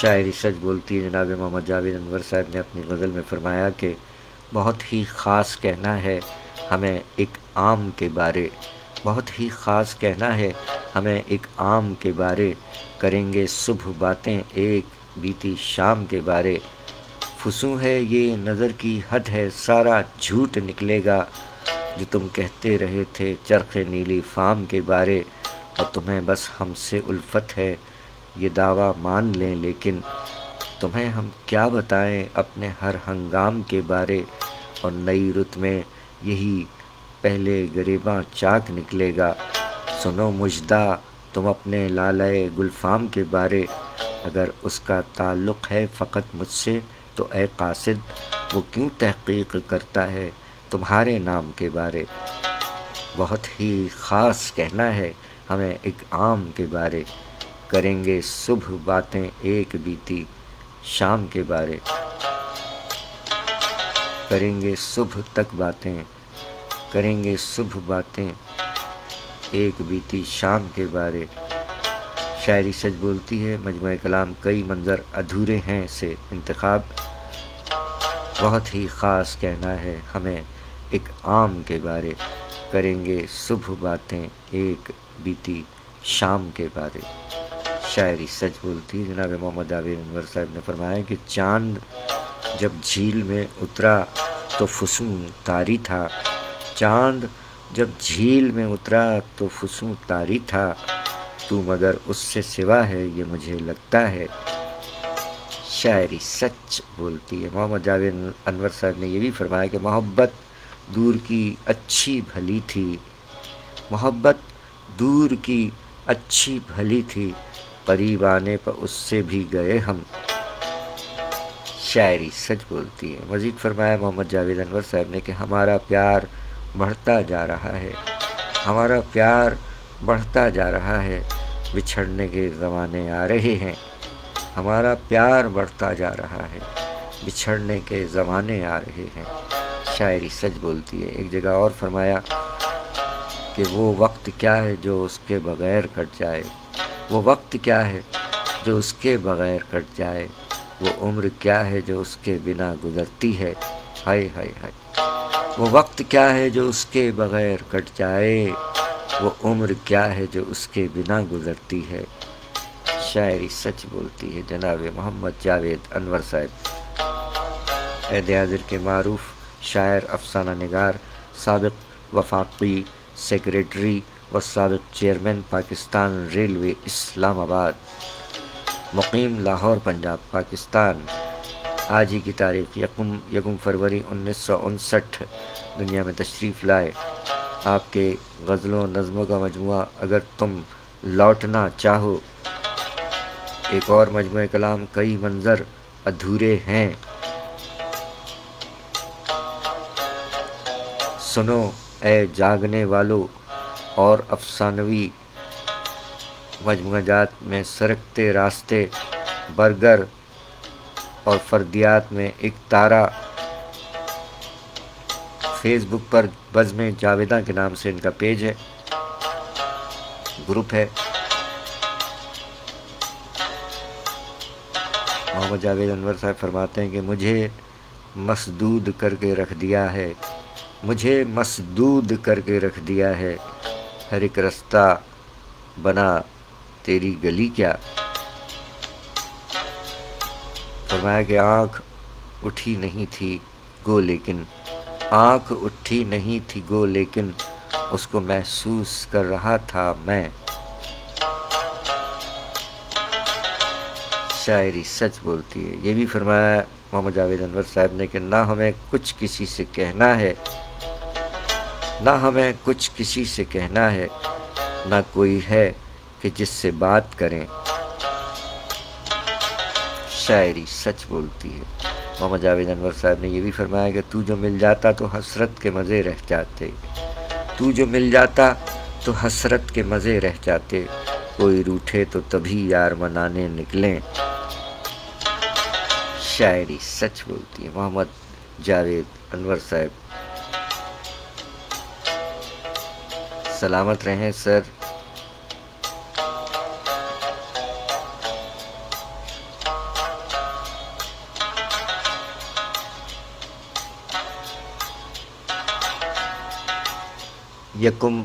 شاعری سچ بولتی ہے جناب محمد جاوید انور صاحب نے اپنی غزل میں فرمایا کہ بہت ہی خاص کہنا ہے ہمیں ایک عام کے بارے، بہت ہی خاص کہنا ہے ہمیں ایک عام کے بارے، کریں گے صبح باتیں ایک بیتی شام کے بارے، فسوں ہے یہ نظر کی حد ہے سارا جھوٹ نکلے گا، جو تم کہتے رہے تھے چرخ نیلی فام کے بارے، اور تمہیں بس ہم سے الفت ہے یہ دعویٰ مان لیں، لیکن تمہیں ہم کیا بتائیں اپنے ہر ہنگام کے بارے، اور نئی رت میں یہی پہلے گریباں چاک نکلے گا، سنو مجدہ تم اپنے لالۂ گلفام کے بارے، اگر اس کا تعلق ہے فقط مجھ سے تو اے قاصد وہ کیوں تحقیق کرتا ہے تمہارے نام کے بارے، بہت ہی خاص کہنا ہے ہمیں ایک عام کے بارے، کریں گے صبح باتیں ایک بیتی شام کے بارے، کریں گے صبح تک باتیں، کریں گے صبح باتیں ایک بیتی شام کے بارے۔ شاعری سچ بولتی ہے مجموعہ کلام کئی منظر ادھورے ہیں سے انتخاب، بہت ہی خاص کہنا ہے ہمیں ایک عام کے بارے، کریں گے صبح باتیں ایک بیتی شام کے بارے۔ شاعری سچ بولتی ہے جناب محمد جاوید انور صاحب نے فرمایا کہ چاند جب جھیل میں اترا تو فسوں طاری تھا، چاند جب جھیل میں اترا تو فسوں طاری تھا، تو مگر اس سے سوا ہے یہ مجھے لگتا ہے۔ شاعری سچ بولتی ہے محمد جاوید انور صاحب نے یہ بھی فرمایا کہ محبت دور کی اچھی بھلی تھی، محبت دور کی اچھی بھلی تھی، قریب آنے پر اس سے بھی گئے ہم۔ شاعری سچ بولتی ہے۔ مزید فرمایا محمد جاوید انور صاحب نے کہ ہمارا پیار بڑھتا جا رہا ہے، ہمارا پیار بڑھتا جا رہا ہے، بچھڑنے کے زمانے آ رہے ہیں، ہمارا پیار بڑھتا جا رہا ہے، بچھڑنے کے زمانے آ رہے ہیں۔ شاعری سچ بولتی ہے۔ ایک جگہ اور فرمایا کہ وہ وقت کیا ہے جو اس کے بغیر کٹ جائے، وہ وقت کیا ہے جو اس کے بغیر کٹ جائے، وہ عمر کیا ہے جو اس کے بنا گزرتی ہے، ہائے ہائے ہائے، وہ وقت کیا ہے جو اس کے بغیر کٹ جائے، وہ عمر کیا ہے جو اس کے بنا گزرتی ہے۔ شاعری سچ بولتی ہے جناب محمد جاوید انور صاحب۔ عہد حاضر کے معروف شاعر، افسانہ نگار، سابق وفاقی سیکریٹری و سابق چیئرمین پاکستان ریلوے اسلام آباد، مقیم لاہور پنجاب پاکستان، آج ہی کی تاریخ یکم فروری 1959 دنیا میں تشریف لائے۔ آپ کے غزلوں نظموں کا مجموعہ اگر تم لوٹنا چاہو، ایک اور مجموعہ کلام کئی منظر ادھورے ہیں، سنو اے جاگنے والو، اور افسانوی مجموعہ جات میں سرکتے راستے، برگر اور فردیات میں ایک تارہ، فیس بک پر بزم جاویداں کے نام سے ان کا پیج ہے، گروپ ہے۔ محمد جاوید انور صاحب فرماتے ہیں کہ مجھے مسدود کر کے رکھ دیا ہے، مجھے مسدود کر کے رکھ دیا ہے، ہر ایک رستہ بنا تیری گلی کیا۔ فرمایا کہ آنکھ اٹھی نہیں تھی گو لیکن، آنکھ اٹھی نہیں تھی گو لیکن اس کو محسوس کر رہا تھا میں۔ شاعری سچ بولتی ہے۔ یہ بھی فرمایا محمد جاوید انور صاحب نے کہ نہ ہمیں کچھ کسی سے کہنا ہے، نہ ہمیں کچھ کسی سے کہنا ہے، نہ کوئی ہے کہ جس سے بات کریں۔ شاعری سچ بولتی ہے۔ محمد جاوید انور صاحب نے یہ بھی فرمایا کہ تو جو مل جاتا تو حسرت کے مزے رہ جاتے، تو جو مل جاتا تو حسرت کے مزے رہ جاتے، کوئی روٹھے تو تبھی یار منانے نکلیں۔ شاعری سچ بولتی ہے۔ محمد جاوید انور صاحب سلامت رہیں سر۔ 1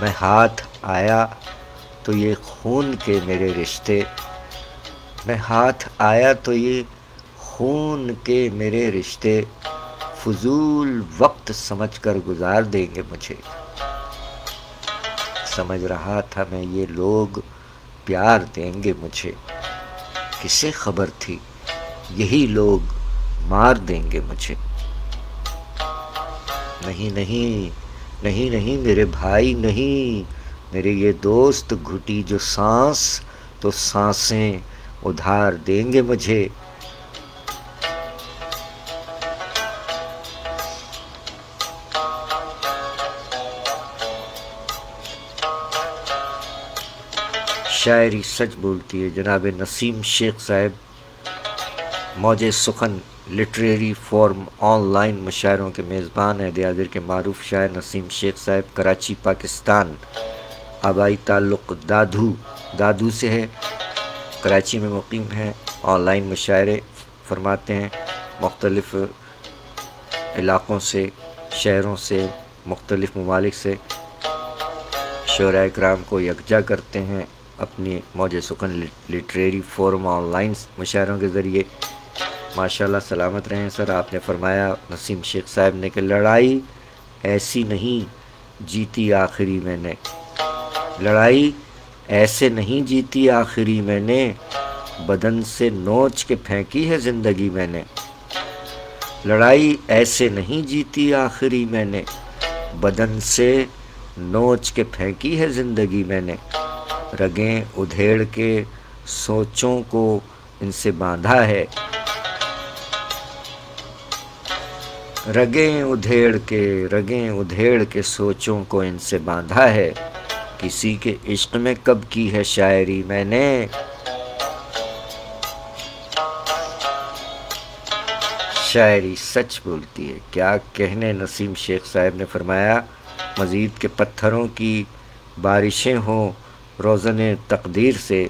میں ہاتھ آیا تو یہ خون کے میرے رشتے، میں ہاتھ آیا تو یہ خون کے میرے رشتے فضول وقت سمجھ کر گزار دیں گے مجھے۔ سمجھ رہا تھا میں یہ لوگ پیار دیں گے مجھے، کسے خبر تھی یہی لوگ مار دیں گے مجھے۔ نہیں نہیں نہیں نہیں میرے بھائی نہیں، میرے یہ دوست، گھٹی جو سانس تو سانسیں ادھار دیں گے مجھے۔ شاعری سچ بولتی ہے جناب نسیم شیخ صاحب موج سخن لٹریری فورم آن لائن مشاعروں کے میزبان ہیں۔ دیادر کے معروف شاعر نسیم شیخ صاحب کراچی پاکستان، آبائی تعلق دادو سے ہے، کراچی میں مقیم ہیں، آن لائن مشاعرے فرماتے ہیں، مختلف علاقوں سے، شہروں سے، مختلف ممالک سے شعراء کرام کو یکجا کرتے ہیں اپنی موج سخن لٹریری فورم آن لائن مشاعروں کے ذریعے۔ ماشاءاللہ سلامت رہیں سر۔ آپ نے فرمایا نسیم شیخ صاحب نے کہ لڑائی ایسی نہیں جیتی آخری میں نے، لڑائی ایسے نہیں جیتی آخری میں نے، بدن سے نوچ کے پھینکی ہے زندگی میں نے، لڑائی ایسے نہیں جیتی آخری میں نے، بدن سے نوچ کے پھینکی ہے زندگی میں نے، رگیں ادھیڑ کے سوچوں کو ان سے باندھا ہے، رگیں ادھیڑ کے سوچوں کو ان سے باندھا ہے، کسی کے عشق میں کب کی ہے شاعری میں نے، شاعری سچ بولتی ہے۔ کیا کہنے نسیم شیخ صاحب نے فرمایا مزید کہ پتھروں کی بارشیں ہوں روزن تقدیر سے،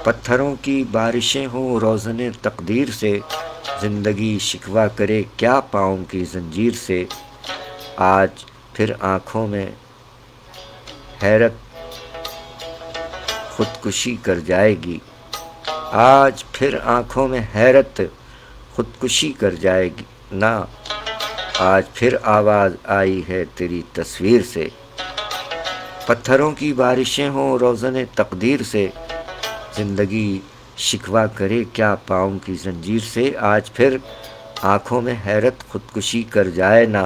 پتھروں کی بارشیں ہوں روزن تقدیر سے، زندگی شکوہ کرے کیا پاؤں کی زنجیر سے، آج پھر آنکھوں میں حیرت خودکشی کر جائے گی، آج پھر آنکھوں میں حیرت خودکشی کر جائے گی نا، آج پھر آواز آئی ہے تیری تصویر سے، پتھروں کی بارشیں ہوں روزن تقدیر سے، زندگی شکوہ کرے کیا پاؤں کی زنجیر سے، آج پھر آنکھوں میں حیرت خودکشی کر جائے نا،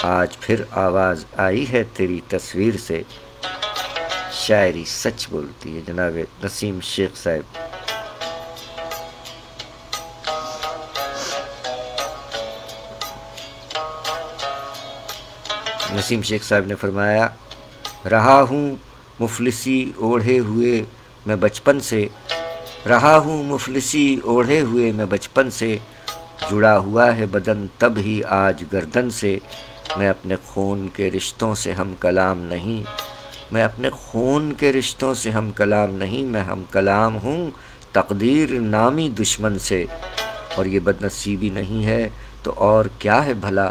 آج پھر آواز آئی ہے تیری تصویر سے۔ شاعری سچ بولتی ہے جناب نسیم شیخ صاحب۔ نسیم شیخ صاحب نے فرمایا رہا ہوں مفلسی اوڑھے ہوئے میں بچپن سے، رہا ہوں مفلسی اوڑھے ہوئے میں بچپن سے، جڑا ہوا ہے بدن تب ہی آج گردن سے، میں اپنے خون کے رشتوں سے ہم کلام نہیں، میں اپنے خون کے رشتوں سے ہم کلام نہیں، میں ہم کلام ہوں تقدیر نامی دشمن سے، اور یہ بد نصیبی نہیں ہے تو اور کیا ہے بھلا،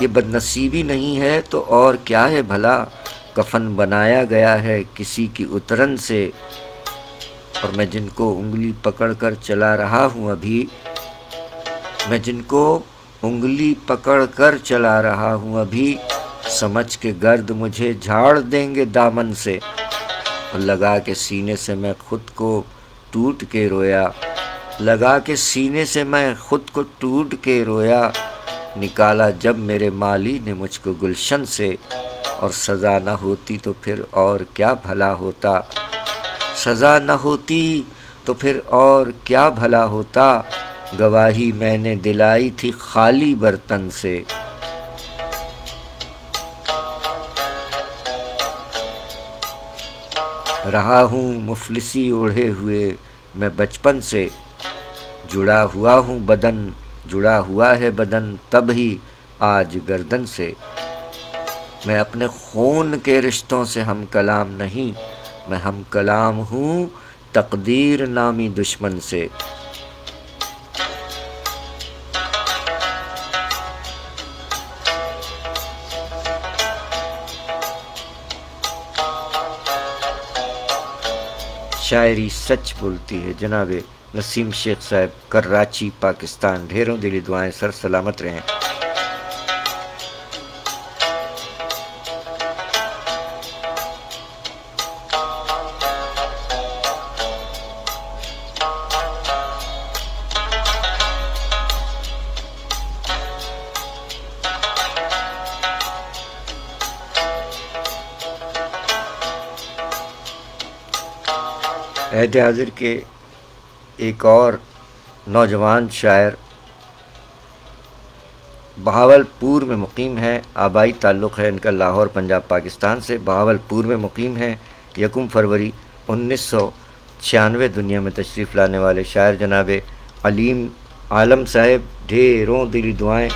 یہ بد نصیبی نہیں ہے تو اور کیا ہے بھلا، کفن بنایا گیا ہے کسی کی اترن سے، اور میں جن کو انگلی پکڑ کر چلا رہا ہوں ابھی، میں جن کو انگلی پکڑ کر چلا رہا ہوں ابھی، سمجھ کے گرد مجھے جھاڑ دیں گے دامن سے، اور لگا کے سینے سے میں خود کو ٹوٹ کے رویا، لگا کے سینے سے میں خود کو ٹوٹ کے رویا، نکالا جب میرے مالی نے مجھ کو گلشن سے، اور سزا نہ ہوتی تو پھر اور کیا بھلا ہوتا، سزا نہ ہوتی تو پھر اور کیا بھلا ہوتا، گواہی میں نے دلائی تھی خالی برتن سے، رہا ہوں مفلسی اوڑھے ہوئے میں بچپن سے، جڑا ہوا ہوں بدن، جڑا ہوا ہے بدن تب ہی آج گردن سے، میں اپنے خون کے رشتوں سے ہم کلام نہیں، میں ہم کلام ہوں تقدیر نامی دشمن سے۔ شاعری سچ بولتی ہے جناب نسیم شیخ صاحب کراچی پاکستان، ڈھیروں دلی دعائیں، سر سلامت رہیں۔ عہد حاضر کے ایک اور نوجوان شاعر بہاول پور میں مقیم ہیں، آبائی تعلق ہے ان کا لاہور پنجاب پاکستان سے، بہاول پور میں مقیم ہیں، 1 فروری 1996 دنیا میں تشریف لانے والے شاعر جناب علیم عالم صاحب، ڈھیروں دلی دعائیں۔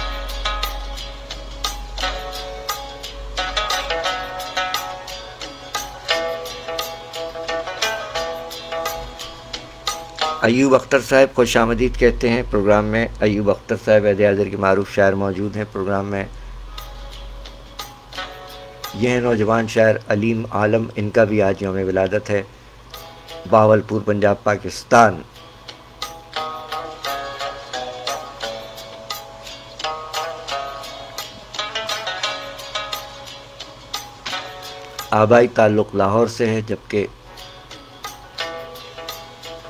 ایوب اختر صاحب خوش آمدید کہتے ہیں پروگرام میں۔ ایوب اختر صاحب عہد حاضر کے معروف شاعر موجود ہیں پروگرام میں۔ یہ ہیں نوجوان شاعر علیم عالم، ان کا بھی آج یوم ولادت ہے، بہاول پور پنجاب پاکستان۔ آبائی تعلق لاہور سے ہے جبکہ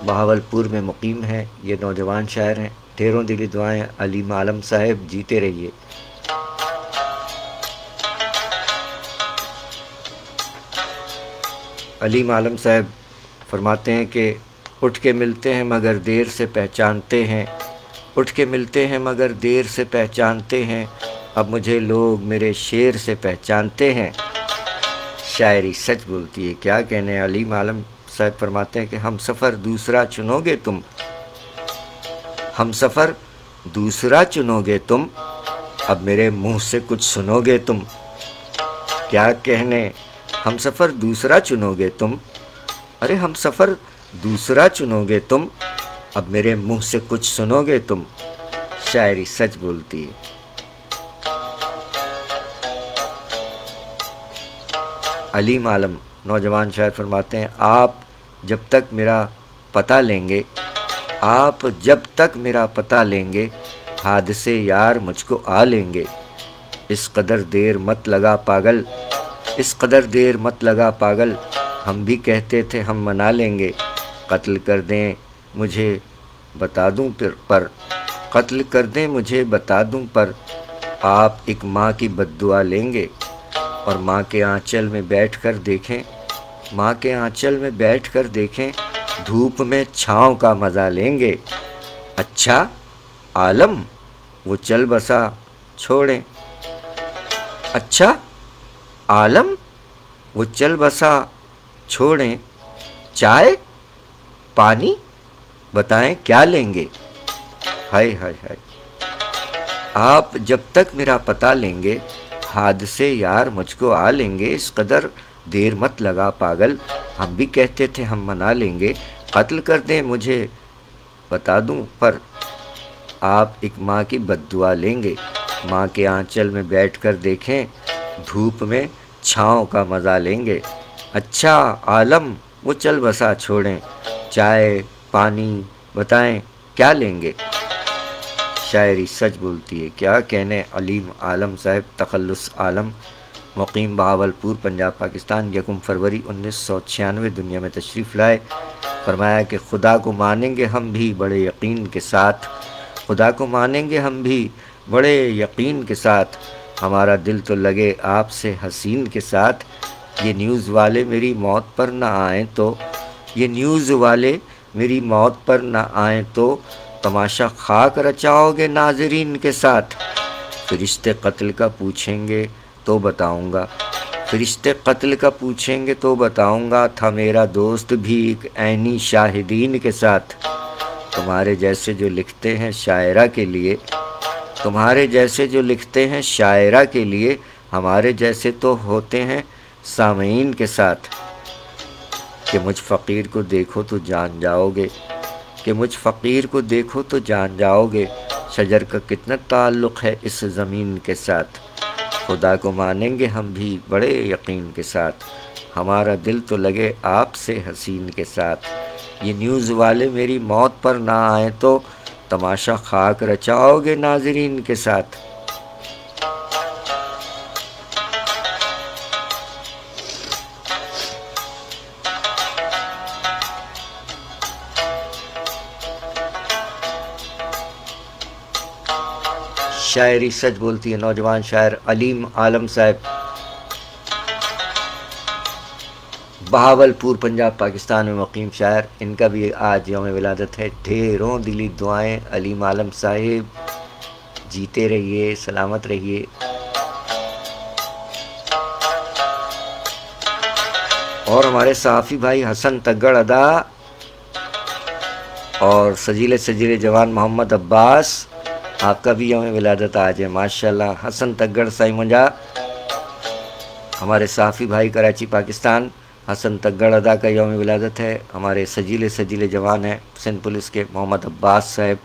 بہاول پور میں مقیم ہیں۔ یہ نوجوان شاعر ہیں، ڈھیروں دلی دعائیں علیم عالم صاحب، جیتے رہیے۔ علیم عالم صاحب فرماتے ہیں کہ اٹھ کے ملتے ہیں مگر دیر سے پہچانتے ہیں، اٹھ کے ملتے ہیں مگر دیر سے پہچانتے ہیں، اب مجھے لوگ میرے شعر سے پہچانتے ہیں۔ شاعری سچ بولتی ہے، کیا کہنے۔ علیم عالم صاحب فرماتے ہیں کہ ہم سفر دوسرا چنو گے تم، ہم سفر دوسرا چنو گے تم، اب میرے منہ سے کچھ سنو گے تم۔ کیا کہنے، ہم سفر دوسرا چنو گے تم، ارے ہم سفر دوسرا چنو گے تم، اب میرے منہ سے کچھ سنو گے تم۔ شاعری سچ بولتی ہے۔ علیم عالم نوجوان شاعر فرماتے ہیں، آپ جب تک میرا پتہ لیں گے، آپ جب تک میرا پتہ لیں گے، حادثے یار مجھ کو آ لیں گے، اس قدر دیر مت لگا پاگل، اس قدر دیر مت لگا پاگل، ہم بھی کہتے تھے ہم منا لیں گے، قتل کر دیں مجھے بتا دوں پر، قتل کر دیں مجھے بتا دوں پر، آپ ایک ماں کی بد دعا لیں گے، اور ماں کے آنچل میں بیٹھ کر دیکھیں، ماں کے آنچل میں بیٹھ کر دیکھیں، دھوپ میں چھاؤں کا مزہ لیں گے۔ اچھا عالم وہ چل بسا چھوڑیں، اچھا عالم وہ چل بسا چھوڑیں، چائے پانی بتائیں کیا لیں گے۔ ہائے ہائے ہائے، آپ جب تک میرا پتہ لیں گے، حادثے یار مجھ کو آ لیں گے، اس قدر دیر مت لگا پاگل، ہم بھی کہتے تھے ہم منا لیں گے، قتل کر دیں مجھے بتا دوں پر، آپ ایک ماں کی بد دعا لیں گے، ماں کے آنچل میں بیٹھ کر دیکھیں، دھوپ میں چھاؤں کا مزہ لیں گے۔ اچھا عالم وہ چل بسا چھوڑیں، چائے پانی بتائیں کیا لیں گے۔ شاعری سچ بولتی ہے، کیا کہنے۔ علیم عالم صاحب تخلص عالم، مقیم بہاول پور پنجاب پاکستان، 1 فروری 1996 دنیا میں تشریف لائے۔ فرمایا کہ خدا کو مانیں گے ہم بھی بڑے یقین کے ساتھ، خدا کو مانیں گے ہم بھی بڑے یقین کے ساتھ، ہمارا دل تو لگے آپ سے حسین کے ساتھ، یہ نیوز والے میری موت پر نہ آئیں تو، یہ نیوز والے میری موت پر نہ آئیں تو، تماشا خاک رچاؤ گے ناظرین کے ساتھ، فرشتے قتل کا پوچھیں گے تو بتاؤں گا، فرشتے قتل کا پوچھیں گے تو بتاؤں گا، تھا میرا دوست بھی ایک عینی شاہدین کے ساتھ، تمہارے جیسے جو لکھتے ہیں شاعرہ کے لیے، تمہارے جیسے جو لکھتے ہیں شاعرہ کے لیے، ہمارے جیسے تو ہوتے ہیں سامعین کے ساتھ، کہ مجھ فقیر کو دیکھو تو جان جاؤ گے، کہ مجھ فقیر کو دیکھو تو جان جاؤ گے، شجر کا کتنا تعلق ہے اس زمین کے ساتھ، خدا کو مانیں گے ہم بھی بڑے یقین کے ساتھ، ہمارا دل تو لگے آپ سے حسین کے ساتھ، یہ نیوز والے میری موت پر نہ آئیں تو تماشا خاک رچاؤ گے ناظرین کے ساتھ۔ شاعری سچ بولتی ہے نوجوان شاعر علیم عالم صاحب، بہاول پور پنجاب پاکستان میں مقیم شاعر، ان کا بھی آج یوم ولادت ہے۔ ڈھیروں دلی دعائیں علیم عالم صاحب، جیتے رہیے، سلامت رہیے۔ اور ہمارے صحافی بھائی حسن تگڑ ادا اور سجیلے جوان محمد عباس، آپ کا بھی یوم ولادت آج ہے ماشاءاللہ۔ حسن تگڑ سائی منجا، ہمارے صحافی بھائی کراچی پاکستان، حسن تگڑ ادا کا یوم ولادت ہے۔ ہمارے سجیلے جوان ہیں سندھ پولیس کے محمد عباس صاحب،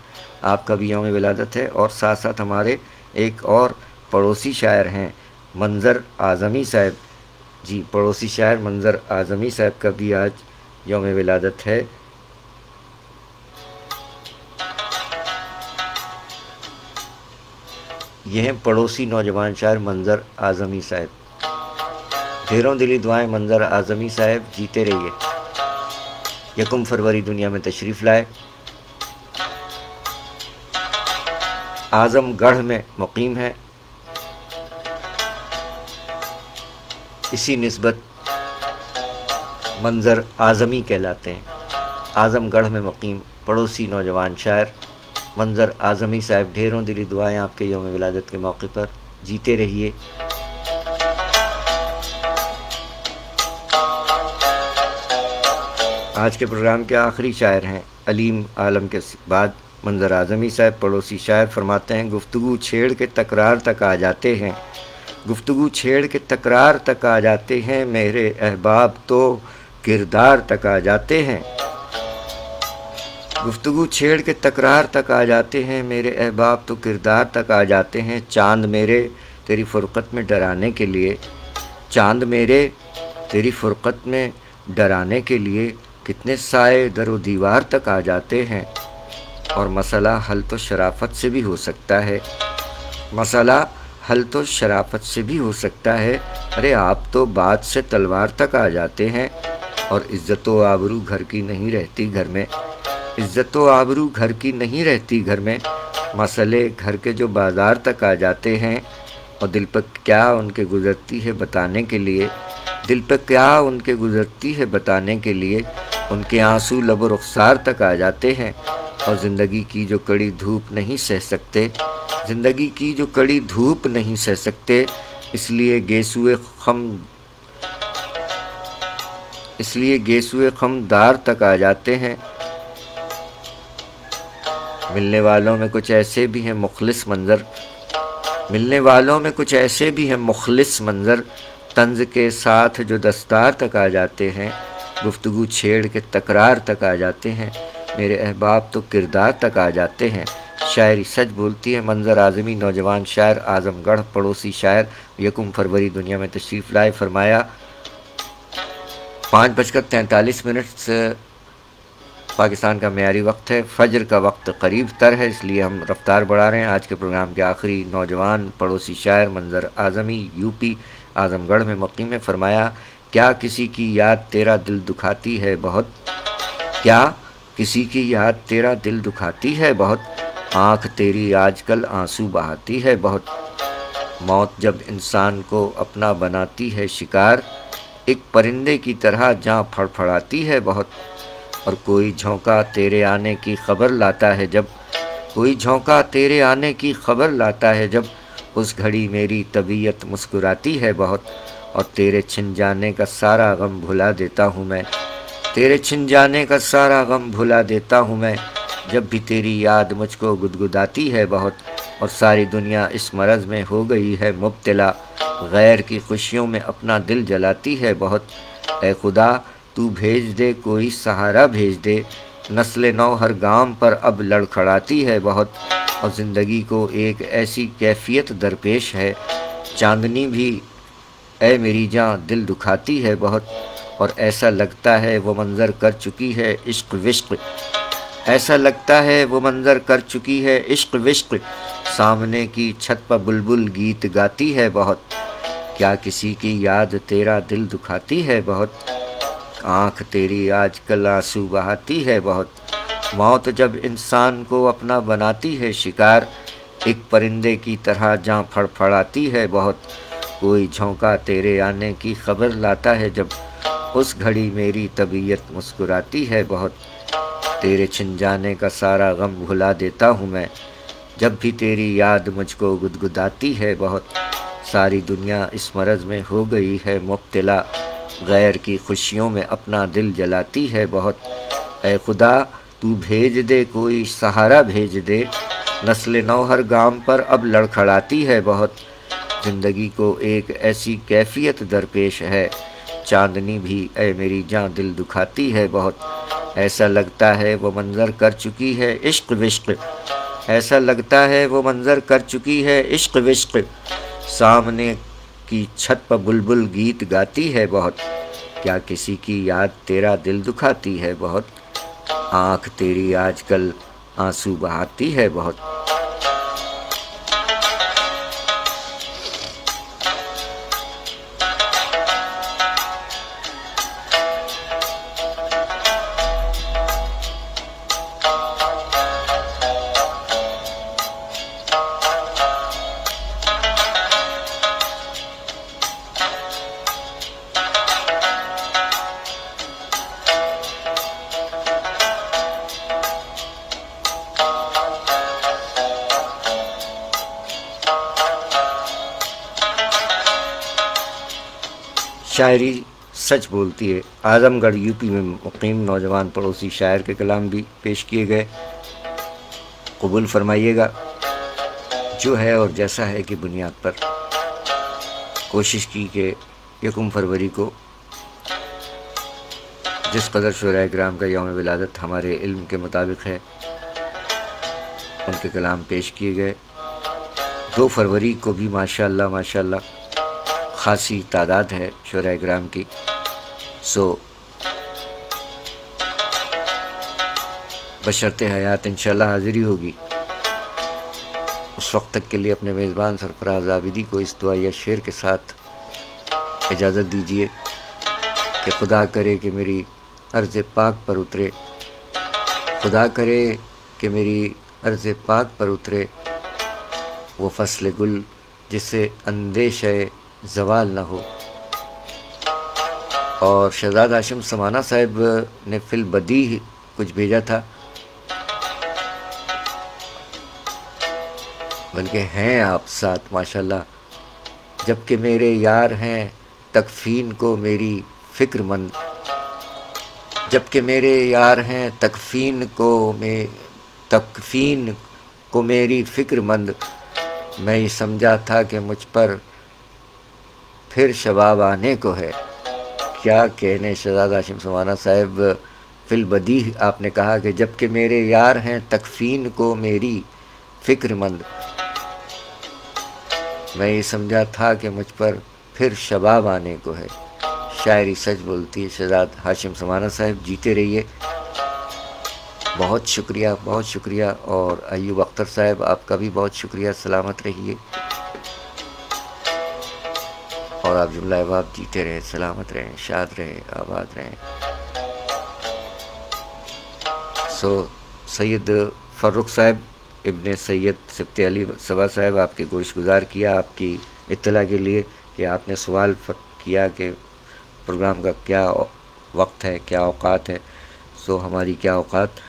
آپ کا بھی یوم ولادت ہے۔ اور ساتھ ساتھ ہمارے ایک اور پڑوسی شاعر ہیں منظر اعظمی صاحب، جی پڑوسی شاعر منظر اعظمی صاحب کا بھی آج یوم ولادت ہے۔ یہ ہیں پڑوسی نوجوان شاعر منظر اعظمی صاحب۔ ڈھیروں دلی دعائیں منظر اعظمی صاحب، جیتے رہیے۔ 1 فروری دنیا میں تشریف لائے، اعظم گڑھ میں مقیم ہے، اسی نسبت منظر اعظمی کہلاتے ہیں۔ اعظم گڑھ میں مقیم پڑوسی نوجوان شاعر منظر اعظمی صاحب، ڈھیروں دلی دعائیں آپ کے یوم ولادت کے موقع پر، جیتے رہیے۔ آج کے پروگرام کے آخری شاعر ہیں علیم عالم کے بعد منظر اعظمی صاحب، پڑوسی شاعر، فرماتے ہیں گفتگو چھیڑ کے تکرار تک آ جاتے ہیں، گفتگو چھیڑ کے تکرار تک آ جاتے ہیں، میرے احباب تو کردار تک آ جاتے ہیں، گفتگو چھیڑ کے تکرار تک آ جاتے ہیں، میرے احباب تو کردار تک آ جاتے ہیں، چاند میرے تیری فرقت میں ڈرانے کے لیے، چاند میرے تیری فرقت میں ڈرانے کے لیے کتنے سائے در و دیوار تک آ جاتے ہیں، اور مسئلہ حل تو شرافت سے بھی ہو سکتا ہے، مسئلہ حل تو شرافت سے بھی ہو سکتا ہے، ارے آپ تو بات سے تلوار تک آ جاتے ہیں، اور عزت و آبرو گھر کی نہیں رہتی گھر میں، عزت و آبرو گھر کی نہیں رہتی گھر میں، مسئلے گھر کے جو بازار تک آ جاتے ہیں، اور دل پر کیا ان کے گزرتی ہے بتانے کے لیے، دل پر کیا ان کے گزرتی ہے بتانے کے لیے، ان کے آنسو لب و رخسار تک آ جاتے ہیں، اور زندگی کی جو کڑی دھوپ نہیں سہ سکتے، زندگی کی جو کڑی دھوپ نہیں سہ سکتے، اس لیے گیسوئے خم دار تک آ جاتے ہیں۔ ملنے والوں میں کچھ ایسے بھی ہیں مخلص منظر، ملنے والوں میں کچھ ایسے بھی ہیں مخلص منظر، طنز کے ساتھ جو دستار تک آ جاتے ہیں، گفتگو چھیڑ کے تکرار تک آ جاتے ہیں، میرے احباب تو کردار تک آ جاتے ہیں۔ شاعری سچ بولتی ہے منظر اعظمی، نوجوان شاعر، اعظم گڑھ، پڑوسی شاعر، 1 فروری دنیا میں تشریف لائے۔ فرمایا 5:43 سے پاکستان کا معیاری وقت ہے، فجر کا وقت قریب تر ہے، اس لیے ہم رفتار بڑھا رہے ہیں۔ آج کے پروگرام کے آخری نوجوان پڑوسی شاعر منظر اعظمی، یوپی اعظم گڑھ میں مقیم ہے۔ فرمایا کیا کسی کی یاد تیرا دل دکھاتی ہے بہت، کیا کسی کی یاد تیرا دل دکھاتی ہے بہت، آنکھ تیری آج کل آنسو بہاتی ہے بہت، موت جب انسان کو اپنا بناتی ہے شکار، ایک پرندے کی طرح جاں پھڑ پھڑاتی ہے بہت، اور کوئی جھونکا تیرے آنے کی خبر لاتا ہے جب، کوئی جھونکا تیرے آنے کی خبر لاتا ہے جب، اس گھڑی میری طبیعت مسکراتی ہے بہت، اور تیرے چھن جانے کا سارا غم بھلا دیتا ہوں میں، تیرے چھن جانے کا سارا غم بھلا دیتا ہوں میں، جب بھی تیری یاد مجھ کو گدگداتی ہے بہت، اور ساری دنیا اس مرض میں ہو گئی ہے مبتلا، غیر کی خوشیوں میں اپنا دل جلاتی ہے بہت، اے خدا تو بھیج دے کوئی سہارا بھیج دے، نسل نو ہر گام پر اب لڑکھڑاتی ہے بہت، اور زندگی کو ایک ایسی کیفیت درپیش ہے، اے میری جان دل دکھاتی ہے بہت، اور ایسا لگتا ہے وہ منظر کر چکی ہے عشق وشق، ایسا لگتا ہے وہ منظر کر چکی ہے عشق وشق، سامنے کی چھت پر بلبل گیت گاتی ہے بہت، کیا کسی کی یاد تیرا دل دکھاتی ہے بہت، آنکھ تیری آج کل آنسو بہاتی ہے بہت، موت جب انسان کو اپنا بناتی ہے شکار، ایک پرندے کی طرح جاں پھڑ پھڑاتی ہے بہت، کوئی جھونکا تیرے آنے کی خبر لاتا ہے جب، اس گھڑی میری طبیعت مسکراتی ہے بہت، تیرے چھن جانے کا سارا غم بھلا دیتا ہوں میں، جب بھی تیری یاد مجھ کو گدگداتی ہے بہت، ساری دنیا اس مرض میں ہو گئی ہے مبتلا، غیر کی خوشیوں میں اپنا دل جلاتی ہے بہت، اے خدا تو بھیج دے کوئی سہارا بھیج دے، نسل نو ہر گام پر اب لڑکھڑاتی ہے بہت، زندگی کو ایک ایسی کیفیت درپیش ہے، چاندنی بھی اے میری جان دل دکھاتی ہے بہت، ایسا لگتا ہے وہ منظر کر چکی ہے عشق وشق، ایسا لگتا ہے وہ منظر کر چکی ہے عشق وشق، سامنے کی چھت پر بلبل گیت گاتی ہے بہت، کیا کسی کی یاد تیرا دل دکھاتی ہے بہت، آنکھ تیری آج کل آنسو بہاتی ہے بہت۔ شاعری سچ بولتی ہے، اعظم گڑھ یو پی میں مقیم نوجوان پڑوسی شاعر کے کلام بھی پیش کیے گئے، قبول فرمائیے گا۔ جو ہے اور جیسا ہے کی بنیاد پر کوشش کی کہ 1 فروری کو جس قدر شعراء کرام کا یوم ولادت ہمارے علم کے مطابق ہے، ان کے کلام پیش کیے گئے۔ 2 فروری کو بھی ماشاءاللہ خاصی تعداد ہے شعراء کرام کی، سو بشرط حیات انشاءاللہ حاضری ہوگی۔ اس وقت تک کے لیے اپنے میزبان سرفراز عابدی کو اس دعائیہ شعر کے ساتھ اجازت دیجیے کہ خدا کرے کہ میری عرض پاک پر اترے، خدا کرے کہ میری عرض پاک پر اترے وہ فصل گل جسے اندیشہ زوال نہ ہو۔ اور شہزاد ہاشم سمانہ صاحب نے فی البدیہہ کچھ بھیجا تھا، بلکہ ہیں آپ ساتھ ماشاءاللہ، جبکہ میرے یار ہیں تکفین کو میری فکر مند، جبکہ میرے یار ہیں تکفین کو میری فکر مند، میں یہ سمجھا تھا کہ مجھ پر پھر شباب آنے کو ہے۔ کیا کہنے شہزاد ہاشم سمانہ صاحب، فی البدیہہ آپ نے کہا کہ جبکہ میرے یار ہیں تکفین کو میری فکر مند، میں یہ سمجھا تھا کہ مجھ پر پھر شباب آنے کو ہے۔ شاعری سچ بولتی ہے شہزاد ہاشم سمانہ صاحب، جیتے رہیے، بہت شکریہ، اور ایوب اختر صاحب آپ کا بھی بہت شکریہ، سلامت رہیے، اور آپ جملہ احباب جیتے رہیں، سلامت رہیں، شاد رہیں، آباد رہیں۔ سید فرخ صاحب ابن سید سبت علی صبا صاحب آپ کے گوش گزار کیا آپ کی اطلاع کے لیے کہ آپ نے سوال کیا کہ پروگرام کا کیا وقت ہے، کیا اوقات ہے۔ ہماری کیا اوقات،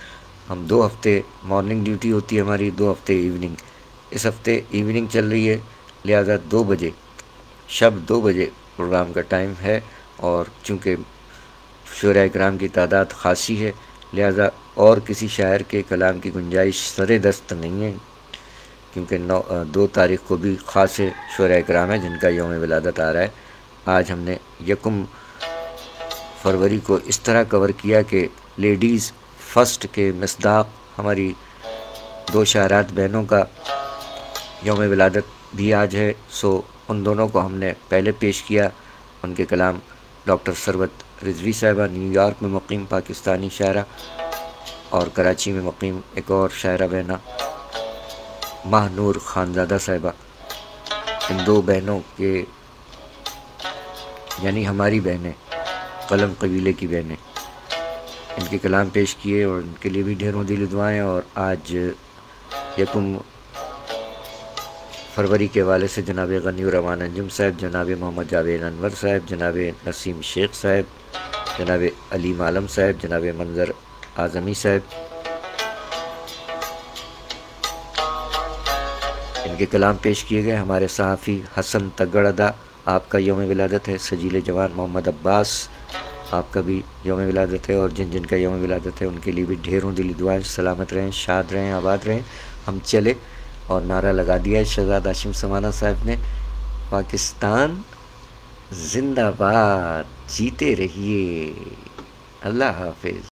ہم 2 ہفتے مارننگ ڈیوٹی ہوتی ہے ہماری، 2 ہفتے ایوننگ، اس ہفتے ایوننگ چل رہی ہے، لہذا 2 بجے شب 2 بجے پروگرام کا ٹائم ہے، اور چونکہ شعراء کرام کی تعداد خاصی ہے، لہذا اور کسی شاعر کے کلام کی گنجائش سر دست نہیں ہے، کیونکہ 2 تاریخ کو بھی خاص شعراء کرام ہے جن کا یوم ولادت آ رہا ہے۔ آج ہم نے 1 فروری کو اس طرح کور کیا کہ لیڈیز فرسٹ کے مصداق ہماری 2 شاعرات بہنوں کا یوم ولادت بھی آج ہے، ان دونوں کو ہم نے پہلے پیش کیا۔ ان کے کلام ڈاکٹر ثروت رضوی صاحبہ نیو یارک میں مقیم پاکستانی شاعرہ، اور کراچی میں مقیم ایک اور شاعرہ بہنہ ماہ نور خانزادہ صاحبہ. ان دو بہنوں کے یعنی ہماری بہنیں، قلم قبیلے کی بہنیں، ان کے کلام پیش کیے اور ان کے لیے بھی ڈھیروں دلی دعائیں. اور آج 1 فروری کے حوالے سے جناب غنی الرحمان انجم صاحب، جناب محمد جاوید انور صاحب، جناب نسیم شیخ صاحب، جناب علیم عالم صاحب، جناب منظر اعظمی صاحب، ان کے کلام پیش کیے گئے. ہمارے صحافی حسن تگڑ ادا، آپ کا یوم ولادت ہے. سجیل جوان محمد عباس، آپ کا بھی یوم ولادت ہے. اور جن جن کا یوم ولادت ہے ان کے لیے بھی ڈھیروں دلی دعائیں. سلامت رہیں، شاد رہیں، آباد رہیں. ہم چلے اور نعرہ لگا دیا ہے شہزاد ہاشم سمانہ صاحب نے، پاکستان زندہ باد، جیتے رہیے. اللہ حافظ.